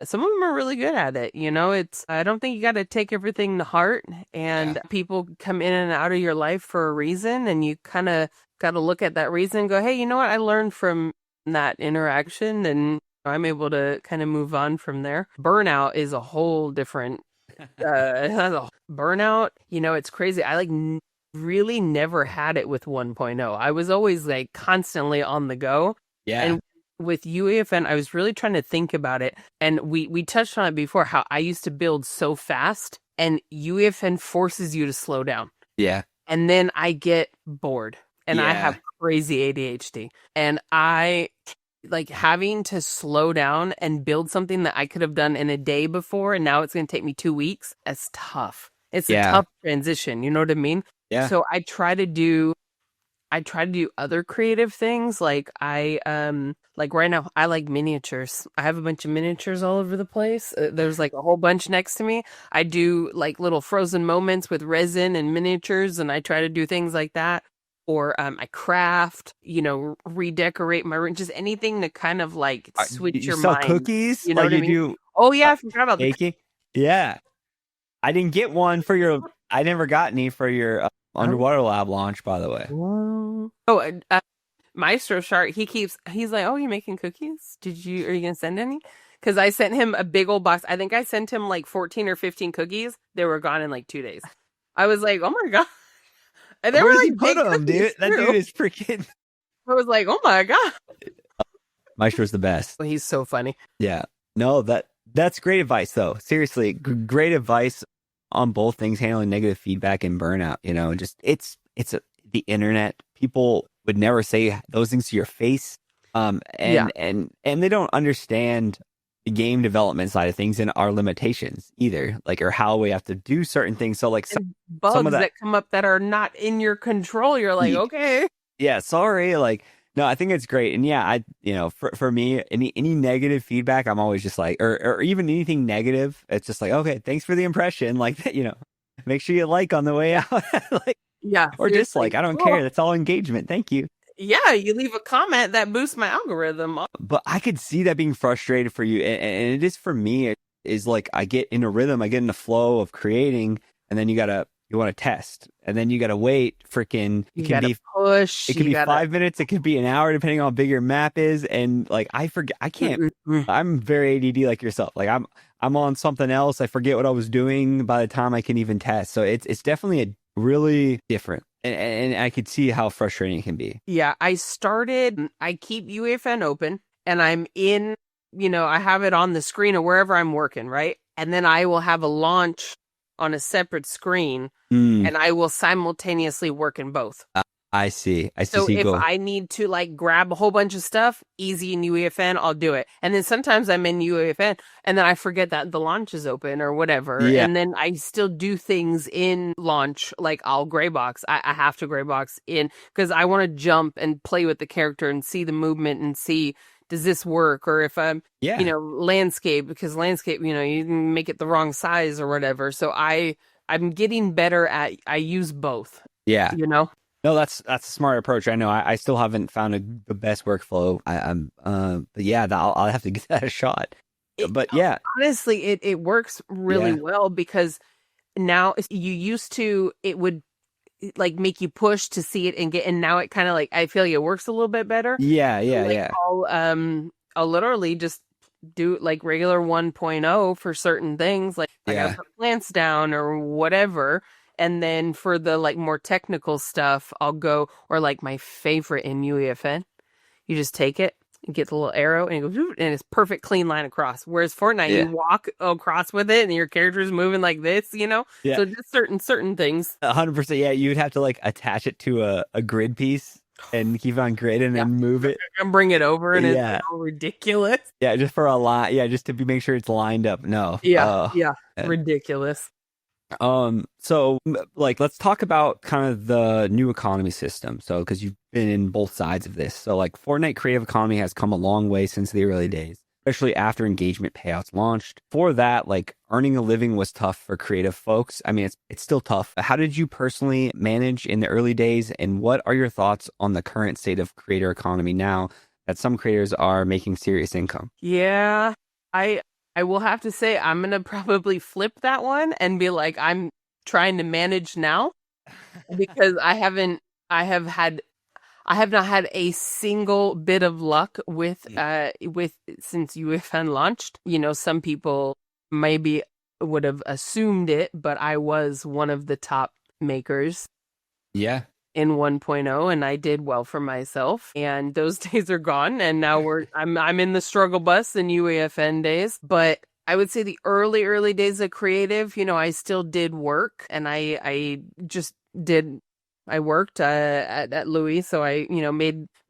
some of them are really good at it. You know, I don't think you got to take everything to heart, and people come in and out of your life for a reason. And you kind of got to look at that reason and go, hey, you know what? I learned from that interaction and I'm able to kind of move on from there. Burnout is a whole different, burnout, you know, it's crazy. I like really never had it with 1.0. I was always like constantly on the go. Yeah. And with UEFN, I was really trying to think about it. And we touched on it before, how I used to build so fast and UEFN forces you to slow down. Yeah. And then I get bored. and I Yeah. have crazy ADHD. And I like having to slow down and build something that I could have done in a day before, and now it's going to take me 2 weeks. That's tough. It's a Yeah. tough transition. You know what I mean? Yeah. So I try to do other creative things. Like like right now I like miniatures. I have a bunch of miniatures all over the place. There's like a whole bunch next to me. I do like little frozen moments with resin and miniatures, and I try to do things like that. Or I craft, redecorate my room, just anything to kind of like switch You your sell mind. cookies? You know Like what I you mean? do Oh yeah, I forgot about the baking? Yeah. I didn't get one for your. I never got any for your underwater lab launch, by the way. Oh, Maestro Shark, he's like, oh, you making cookies? Are you going to send any? Because I sent him a big old box. I think I sent him like 14 or 15 cookies. They were gone in like 2 days. I was like, oh my God. And they Where were does like he put big them, dude? cookies, That too. dude is freaking. I was like, oh my God. Maestro's the best. He's so funny. Yeah. No, that's great advice, though. Seriously, great advice on both things, handling negative feedback and burnout. Just the internet. People would never say those things to your face. And they don't understand the game development side of things and our limitations either, like, or how we have to do certain things. So like Bugs some of that come up that are not in your control. You're like, okay. yeah, sorry. Like, no, I think it's great. And yeah, for me, any negative feedback, I'm always just like, or even anything negative, it's just like, okay, thanks for the impression. Like, make sure you like on the way out. Like, Yeah. or dislike. I don't care. That's all engagement. Thank you. Yeah, you leave a comment that boosts my algorithm. But I could see that being frustrated for you. And it is for me. It is like I get in a rhythm, I get in a flow of creating, and then you want to test, and then you got to wait. Freaking, it can be push. It could be 5 minutes. It could be an hour, depending on how big your map is. And like, I forget. I can't. I'm very ADD like yourself. Like I'm on something else. I forget what I was doing by the time I can even test. So it's definitely a really different. And I could see how frustrating it can be. Yeah, I keep UEFN open, and I'm in, I have it on the screen of wherever I'm working, right? And then I will have a launch on a separate screen, and I will simultaneously work in both. I see. So if I need to like grab a whole bunch of stuff, easy in UEFN, I'll do it. And then sometimes I'm in UEFN and then I forget that the launch is open or whatever. Yeah. And then I still do things in launch, like I'll gray box. I have to gray box in because I want to jump and play with the character and see the movement and see, does this work? Or if I'm, landscape, because landscape, you make it the wrong size or whatever. So I'm getting better at, I use both. Yeah. No, that's a smart approach. I know. I still haven't found the best workflow. But yeah, I'll have to give that a shot. But yeah, honestly, it works really well because now you used to, it would like make you push to see it and now it kind of like, I feel like it works a little bit better. Yeah. I'll literally just do like regular 1.0 for certain things, like I gotta put plants down or whatever. And then for the like more technical stuff, I'll go, or like my favorite in UEFN, you just take it and get the little arrow and it goes, and it's perfect clean line across. Whereas Fortnite, you walk across with it and your character is moving like this, Yeah. So just certain things. 100%. Yeah, you'd have to like attach it to a grid piece and keep it on grid and then move it and bring it over, and it's all ridiculous. Yeah, just for a line. Yeah, just to make sure it's lined up. No. Ridiculous. So like, let's talk about kind of the new economy system. So, because you've been in both sides of this. So like, Fortnite creative economy has come a long way since the early days, especially after engagement payouts launched. For that, like, earning a living was tough for creative folks. I mean, it's still tough. How did you personally manage in the early days? And what are your thoughts on the current state of creator economy now that some creators are making serious income? Yeah, I will have to say I'm going to probably flip that one and be like, I'm trying to manage now because I have not had a single bit of luck with since UEFN launched. Some people maybe would have assumed it, but I was one of the top makers. Yeah. In 1.0, and I did well for myself, and those days are gone, and now I'm in the struggle bus in UEFN days. But I would say the early days of creative, I still did work, and I just did I worked at Louis, so I,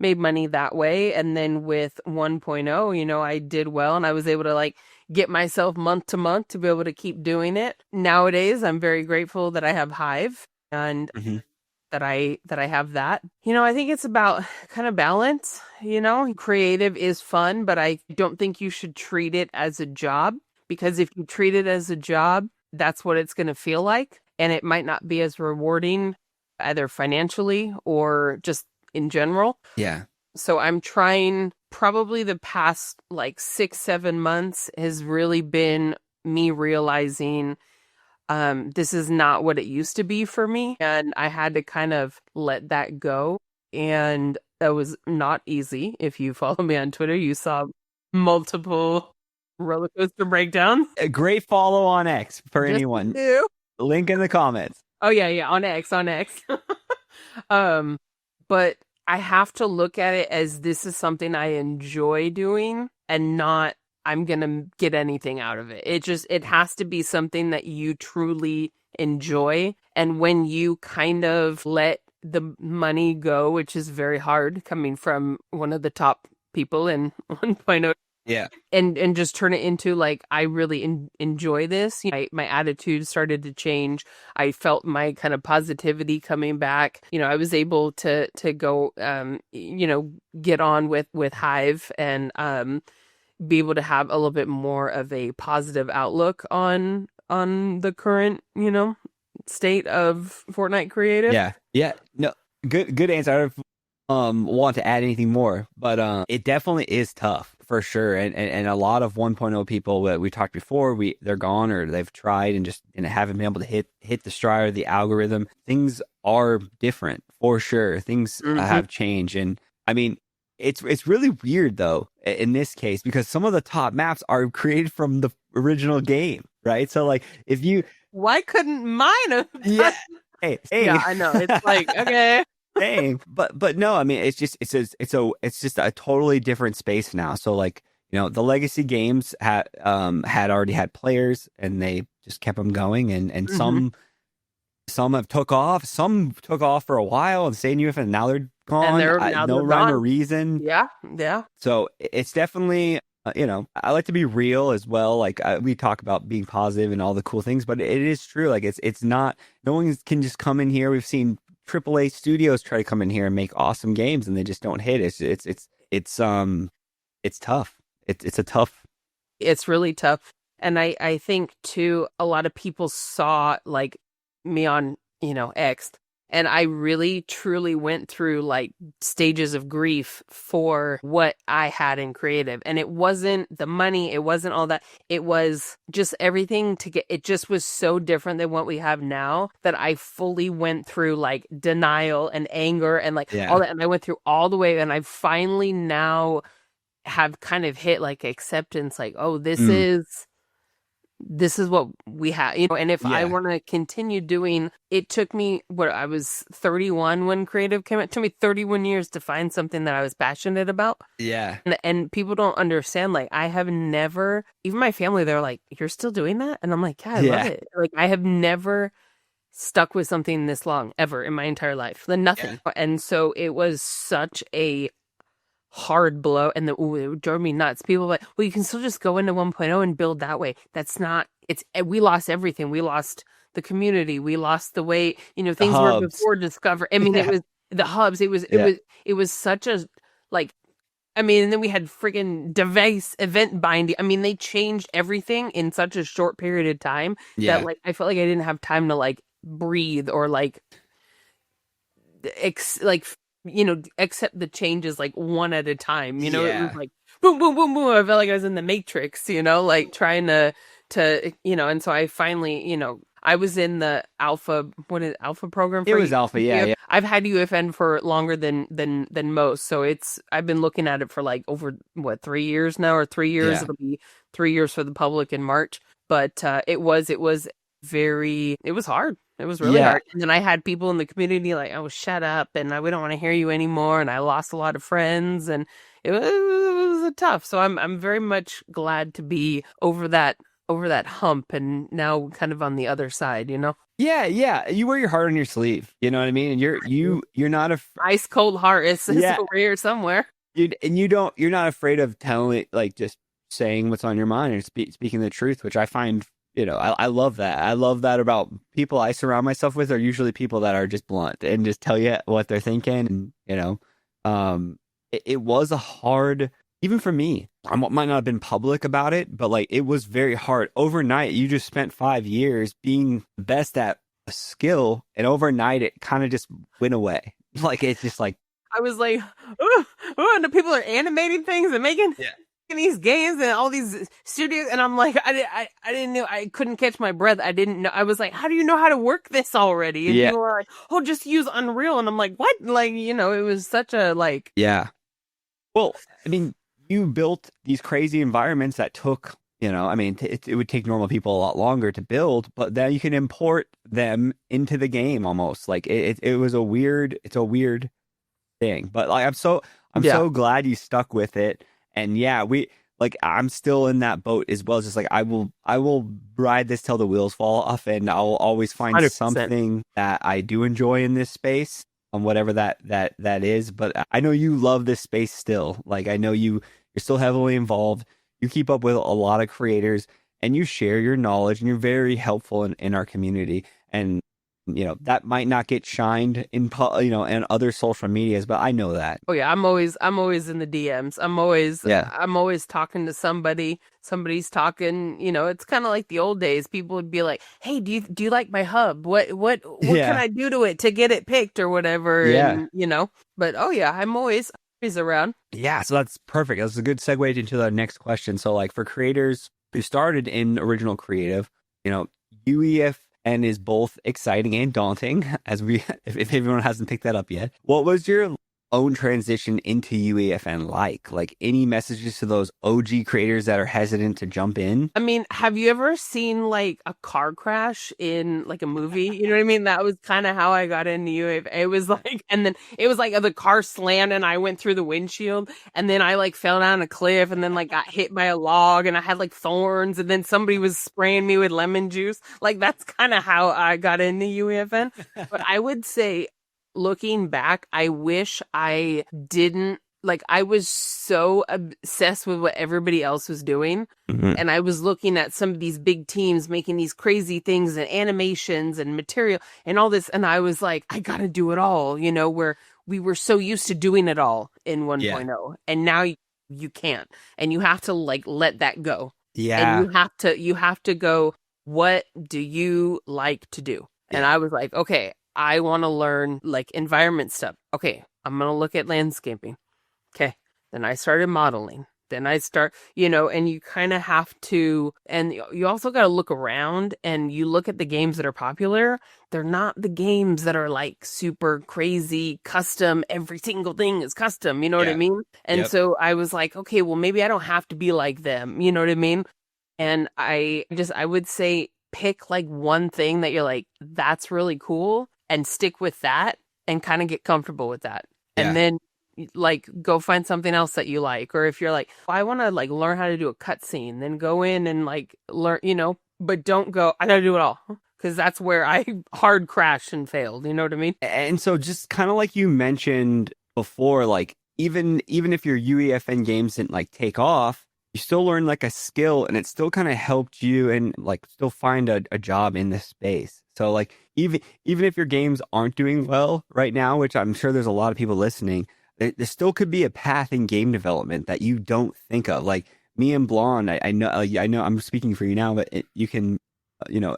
made money that way. And then with 1.0, I did well, and I was able to like get myself month to month to be able to keep doing it. Nowadays, I'm very grateful that I have Hive and Mm-hmm. that I have that. I think it's about kind of balance. Creative is fun, but I don't think you should treat it as a job, because if you treat it as a job, that's what it's going to feel like, and it might not be as rewarding either financially or just in general. Yeah. So I'm trying, probably the past like 6-7 months has really been me realizing this is not what it used to be for me. And I had to kind of let that go. And that was not easy. If you follow me on Twitter, you saw multiple roller coaster breakdowns. A great follow on X for Just anyone. do. Link in the comments. Oh yeah, on X. But I have to look at it as this is something I enjoy doing, and not I'm gonna get anything out of it. It has to be something that you truly enjoy. And when you kind of let the money go, which is very hard coming from one of the top people in 1.0, Yeah. and just turn it into like, I really enjoy this. My attitude started to change. I felt my kind of positivity coming back. I was able to go get on with Hive and be able to have a little bit more of a positive outlook on the current state of Fortnite creative. Yeah. No, good answer. I don't want to add anything more, but it definitely is tough for sure. And a lot of 1.0 people that we talked before, they're gone, or they've tried and just haven't been able to hit the stride or the algorithm. Things are different for sure. Things have changed, and I mean, it's really weird though in this case, because some of the top maps are created from the original game, right? So like, if you, why couldn't mine have? Yeah. Hey. Yeah, I know. It's like, okay. Dang. But no, I mean, it's just a totally different space now. So like, the legacy games had already had players, and they just kept them going, and some have took off, some took off for a while and stayed in UF, and now they're gone. And no rhyme or reason. Yeah. So it's definitely, I like to be real as well. Like, we talk about being positive and all the cool things, but it is true. Like, it's not, no one can just come in here. We've seen AAA studios try to come in here and make awesome games, and they just don't hit. It's tough. It's a tough. It's really tough. And I think too, a lot of people saw like me on, X, and I really truly went through like stages of grief for what I had in creative. And it wasn't the money, it wasn't all that. It was just everything it just was so different than what we have now, that I fully went through like denial and anger and like all that. And I went through all the way, and I finally now have kind of hit like acceptance, like, oh, this is what we have, and if I want to continue doing, it took me, I was 31 when creative came out. It took me 31 years to find something that I was passionate about. Yeah. And people don't understand, like, I have never, even my family, they're like, you're still doing that? And I'm like, yeah, I love it. Like, I have never stuck with something this long ever in my entire life. Nothing. Yeah. And so it was such a hard blow, and it would drive me nuts. People were like, well, you can still just go into 1.0 and build that way. That's not, we lost everything. We lost the community. We lost the way, things were before discover. I mean, it was the hubs. It was such a, like, I mean, and then we had freaking device event binding. I mean, they changed everything in such a short period of time that, like, I felt like I didn't have time to like breathe or like accept the changes like one at a time. It was like boom, boom, boom, boom. I felt like I was in the Matrix, like trying to, and so I finally, I was in the alpha program. It was alpha, yeah. I've had UFN for longer than most, so I've been looking at it for like over 3 years now, or 3 years. Yeah. It'll be 3 years for the public in March, but it was hard. It was really hard. And then I had people in the community like, oh, shut up, and we don't want to hear you anymore. And I lost a lot of friends, and it was tough. So I'm very much glad to be over that over that hump and now kind of on the other side, you know? Yeah. You wear your heart on your sleeve. You know what I mean? And you're not a Ice cold heart is yeah. over here somewhere. You're not afraid of telling, like, just saying what's on your mind and speaking the truth, which I find, I love that. I love that about people I surround myself with are usually people that are just blunt and just tell you what they're thinking. And, it was a hard, even for me, I might not have been public about it, but like, it was very hard. Overnight, you just spent 5 years being the best at a skill, and overnight it kind of just went away. Like, it's just like, I was like, and the people are animating things and making these games and all these studios, and I'm like, I didn't know, I couldn't catch my breath. I didn't know. I was like, how do you know how to work this already? And people were like, oh, just use Unreal, and I'm like, what? Like, it was such a like, yeah. Well, I mean, you built these crazy environments that took, it would take normal people a lot longer to build, but then you can import them into the game almost. Like it was it's a weird thing, but like I'm so glad you stuck with it. And yeah, I'm still in that boat as well. It's just like I will ride this till the wheels fall off, and I'll always find 100%. something that I do enjoy in this space, on whatever that is. But I know you love this space still. Like, I know you're still heavily involved. You keep up with a lot of creators, and you share your knowledge, and you're very helpful in our community. And that might not get shined in and other social medias, but I know that. Oh yeah, I'm always in the DMs. I'm always talking to somebody. Somebody's talking. It's kind of like the old days. People would be like, "Hey, do you like my hub? What can I do to it to get it picked or whatever?" Yeah. And But oh yeah, I'm always around. Yeah, so that's perfect. That's a good segue into the next question. So, like, for creators who started in original creative, UEFN is both exciting and daunting, as if everyone hasn't picked that up yet. What was your own transition into UEFN like? Like, any messages to those OG creators that are hesitant to jump in? I mean, have you ever seen like a car crash in like a movie? You know what I mean? That was kind of how I got into UEFN. It was like, and then it was like the car slammed and I went through the windshield, and then I like fell down a cliff and then like got hit by a log and I had like thorns, and then somebody was spraying me with lemon juice. Like, that's kind of how I got into UEFN. But I would say, looking back, I wish I didn't, like, I was so obsessed with what everybody else was doing. Mm-hmm. And I was looking at some of these big teams making these crazy things and animations and material and all this. And I was like, I got to do it all, where we were so used to doing it all in 1.0. Yeah. And now you can't. And you have to like let that go. Yeah. And you have to go, what do you like to do? And I was like, okay, I want to learn like environment stuff. Okay, I'm going to look at landscaping. Okay, then I started modeling. Then I start, and you kind of have to, and you also got to look around, and you look at the games that are popular. They're not the games that are like super crazy custom. Every single thing is custom. You know what I mean? And so I was like, okay, well, maybe I don't have to be like them. You know what I mean? And I would say pick like one thing that you're like, that's really cool, and stick with that and kind of get comfortable with that. And then like go find something else that you like. Or if you're like, well, I want to like learn how to do a cutscene, then go in and like learn, but don't go, I got to do it all. Because that's where I hard crashed and failed. You know what I mean? And so just kind of like you mentioned before, like even if your UEFN games didn't like take off, you still learned like a skill, and it still kind of helped you and like still find a job in this space. So like even if your games aren't doing well right now, which I'm sure there's a lot of people listening, there still could be a path in game development that you don't think of. Like me and Blonde, I know I'm speaking for you now, but you can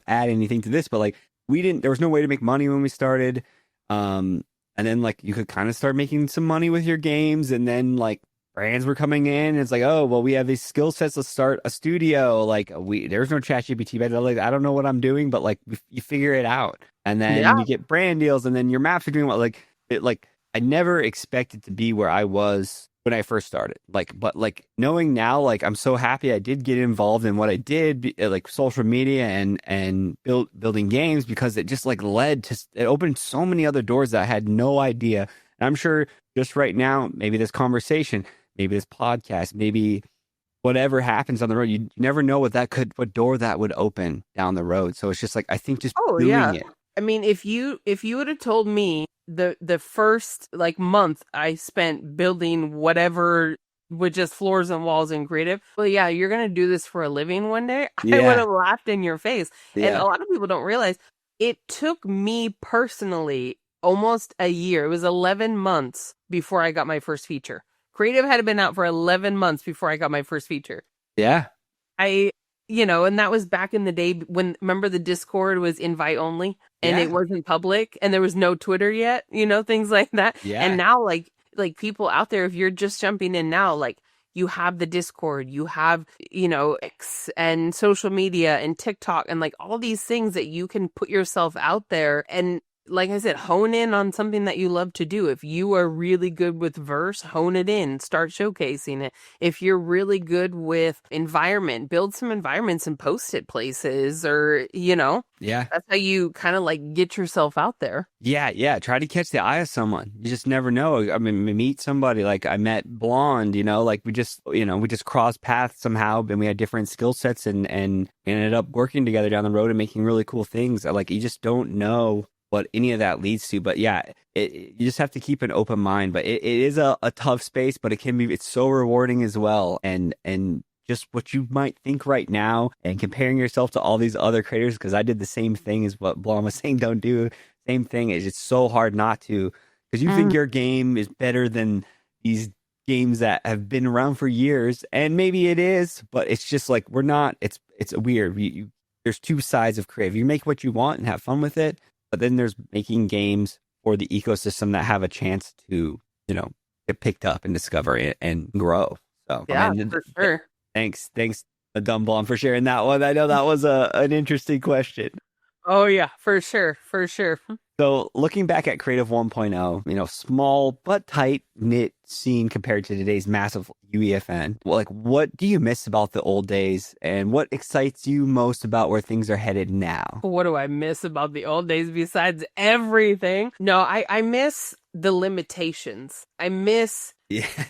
add anything to this. But like there was no way to make money when we started, and then like you could kind of start making some money with your games, and then like brands were coming in, and it's like, oh well, we have these skill sets, let's start a studio. Like there's no ChatGPT, but like I don't know what I'm doing, but like you figure it out, and then you get brand deals, and then your maps are doing what like I never expected to be where I was when I first started. But knowing now, like I'm so happy I did get involved in what I did, like social media and building games, because it just like it opened so many other doors that I had no idea. And I'm sure just right now, maybe this conversation, maybe this podcast, maybe whatever happens on the road, you never know what door that would open down the road. So it's just like, I think just Oh doing yeah. it. I mean, if you would have told me the first like month I spent building whatever with just floors and walls and creative, well, yeah, you're gonna do this for a living one day, I would Yeah. have laughed in your face. And Yeah. a lot of people don't realize it took me personally almost a year. It was 11 months before I got my first feature. Creative had been out for 11 months before I got my first feature. Yeah. And that was back in the day when, remember, the Discord was invite only and Yeah. it wasn't public and there was no Twitter yet, things like that. Yeah. And now, like people out there, if you're just jumping in now, like you have the Discord, you have, X and social media and TikTok and like all these things that you can put yourself out there. And like I said, hone in on something that you love to do. If you are really good with verse, hone it in, start showcasing it. If you're really good with environment, build some environments and post it places or, Yeah. that's how you kind of like get yourself out there. Yeah. Yeah. Try to catch the eye of someone. You just never know. I mean, meet somebody like I met Blonde, like we just crossed paths somehow and we had different skill sets and ended up working together down the road and making really cool things. Like you just don't know what any of that leads to. But yeah, you just have to keep an open mind. But it is a tough space, but it's so rewarding as well. And just what you might think right now and comparing yourself to all these other creators, because I did the same thing as what Blom was saying, don't do. Same thing. It's so hard not to, because you think your game is better than these games that have been around for years. And maybe it is, but it's just like, we're not, it's weird. There's two sides of creative. You make what you want and have fun with it. But then there's making games for the ecosystem that have a chance to, get picked up and discover it and grow. So yeah, for sure. Thanks, Dummblond, for sharing that one. I know that was an interesting question. Oh yeah, for sure. So looking back at Creative 1.0, small but tight knit scene compared to today's massive UEFN. Well, like, what do you miss about the old days, and what excites you most about where things are headed now? What do I miss about the old days besides everything? No, I miss the limitations. I miss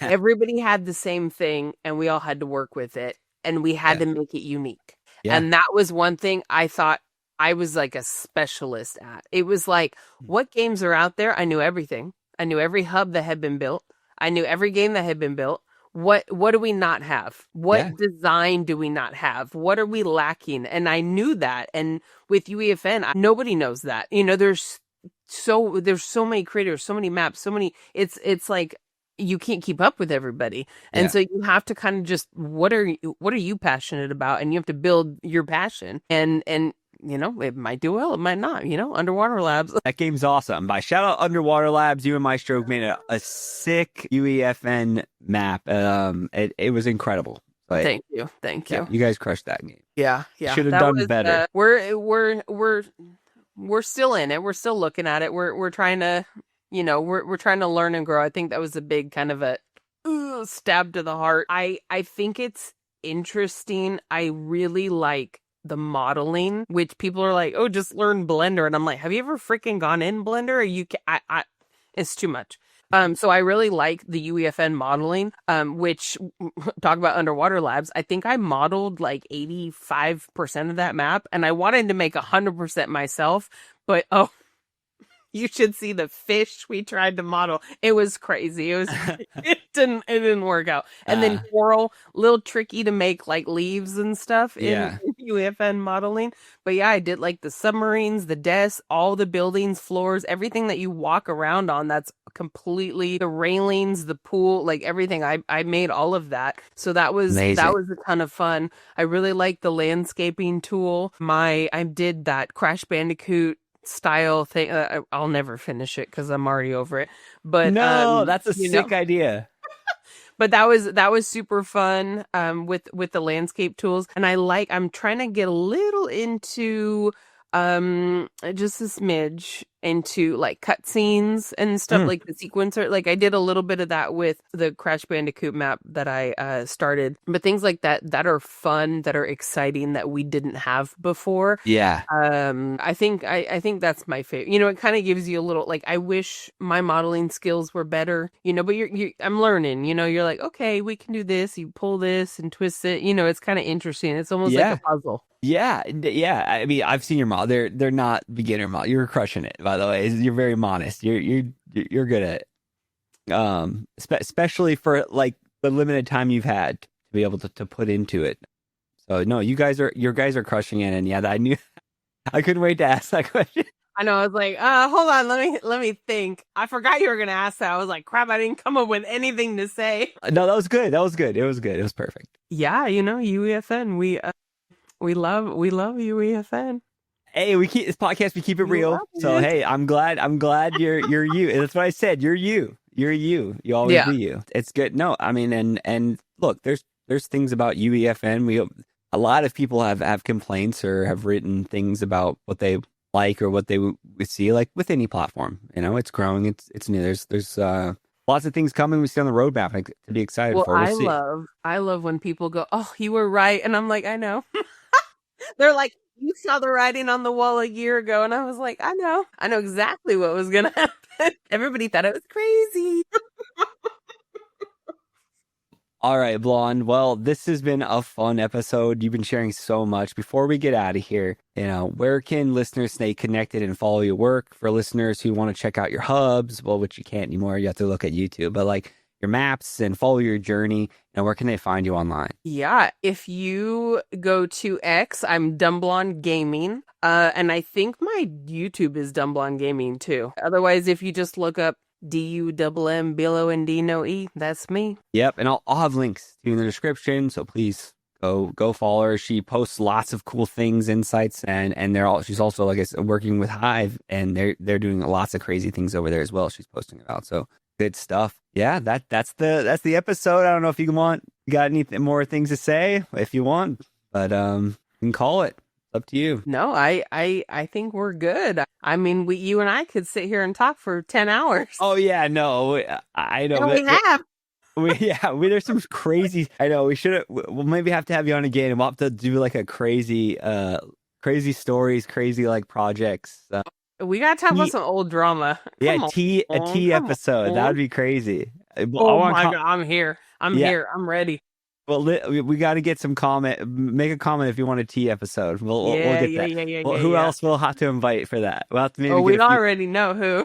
everybody had the same thing and we all had to work with it and we had to make it unique. Yeah. And that was one thing I thought I was like a specialist at. It was like, what games are out there? I knew everything. I knew every hub that had been built. I knew every game that had been built. What do we not have? What design do we not have? What are we lacking? And I knew that. And with UEFN, nobody knows that. There's so many creators, so many maps, so many. It's like you can't keep up with everybody, and so you have to kind of just what are you passionate about, and you have to build your passion. And it might do well, it might not. Underwater Labs. That game's awesome. By shout out Underwater Labs, you and Maestro made a sick UEFN map. It was incredible. But, thank you. You guys crushed that game. Yeah. Should have done better. We're still in it. We're still looking at it. We're trying to, we're trying to learn and grow. I think that was a big kind of a stab to the heart. I think it's interesting. I really like the modeling, which people are like, oh, just learn Blender. And I'm like, have you ever freaking gone in Blender? It's too much. So I really like the UEFN modeling, which talk about Underwater Labs. I think I modeled like 85% of that map and I wanted to make 100% myself, but you should see the fish we tried to model. It was crazy. It didn't work out. And then coral, little tricky to make like leaves and stuff in UEFN modeling. But yeah, I did like the submarines, the desks, all the buildings, floors, everything that you walk around on. That's completely the railings, the pool, like everything. I made all of that. So that was amazing. That was a ton of fun. I really liked the landscaping tool. I did that Crash Bandicoot style thing. I'll never finish it because I'm already over it. But no, that's a sick idea. But that was super fun with the landscape tools, and I'm trying to get a little into just a smidge into like cutscenes and stuff, like the sequencer. Like I did a little bit of that with the Crash Bandicoot map that I started, but things like that are fun, that are exciting, that we didn't have before. Yeah. I think that's my favorite. You know, it kind of gives you a little, like, I wish my modeling skills were better, you know, but I'm learning, you know, you're like, okay, we can do this, you pull this and twist it, you know, it's kind of interesting. It's almost like a puzzle. Yeah. I mean, I've seen your model. They're not beginner model. You're crushing it, by the way. You're very modest. You're good at it. Especially for like the limited time you've had to be able to put into it. So no, you guys are crushing it. And yeah, I knew I couldn't wait to ask that question. I know. I was like, hold on, let me think. I forgot you were gonna ask that. I was like, crap, I didn't come up with anything to say. No, that was good. It was good. It was perfect. Yeah, you know, UEFN. We love UEFN. Hey, we keep this podcast. We keep it real. So hey, I'm glad you're you. That's what I said. You're you. You're you. You always be you. It's good. No, I mean, and look, there's things about UEFN. A lot of people have complaints or have written things about what they like or what they would see, like with any platform. You know, it's growing. It's new. There's lots of things coming we see on the roadmap to be excited for. I love when people go, oh, you were right, and I'm like, I know. They're like, you saw the writing on the wall a year ago, and I was like, I know exactly what was gonna happen. Everybody thought it was crazy. All right, Blonde. Well, this has been a fun episode. You've been sharing so much. Before we get out of here, you know, where can listeners stay connected and follow your work? For listeners who want to check out your hubs, well, which you can't anymore, you have to look at YouTube, but like your maps and follow your journey, and where can they find you online? Yeah, if you go to X, I'm Dummblond Gaming, and I think my YouTube is Dummblond Gaming too. Otherwise, if you just look up DUMM Bilo and D no E, that's me. Yep, and I'll have links to in the description, so please go follow her. She posts lots of cool things, insights, and she's also, like I said, working with Hive, and they're doing lots of crazy things over there as well. She's posting about, so good stuff. Yeah, that's the episode. I don't know if you got any more things to say if you want, but you can call it. Up to you. No, I think we're good. I mean, you and I could sit here and talk for 10 hours. Oh yeah, no, I know. And we have. There's some crazy. I know we'll maybe have to have you on again, and we'll have to do like a crazy stories, crazy like projects. We gotta talk about some old drama. A tea episode. That would be crazy. Oh my God, I'm here. I'm ready. Well, we got to get some comment. Make a comment if you want a tea episode. We'll get that. Who else we'll have to invite for that? We'll have to maybe. We already know who.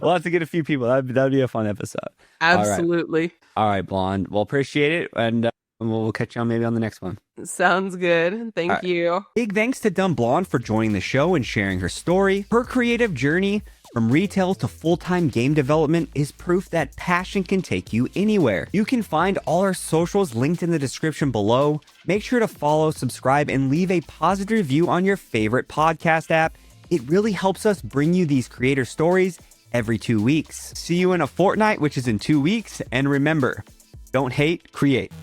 We'll have to get a few people. That'd be a fun episode. Absolutely. All right, Blonde. Well, appreciate it, and we'll catch you on maybe on the next one. Sounds good. Thank you. Big thanks to Dummblond for joining the show and sharing her story. Her creative journey from retail to full-time game development is proof that passion can take you anywhere. You can find all our socials linked in the description below. Make sure to follow, subscribe, and leave a positive review on your favorite podcast app. It really helps us bring you these creator stories every 2 weeks. See you in a fortnight, which is in 2 weeks. And remember, don't hate, create.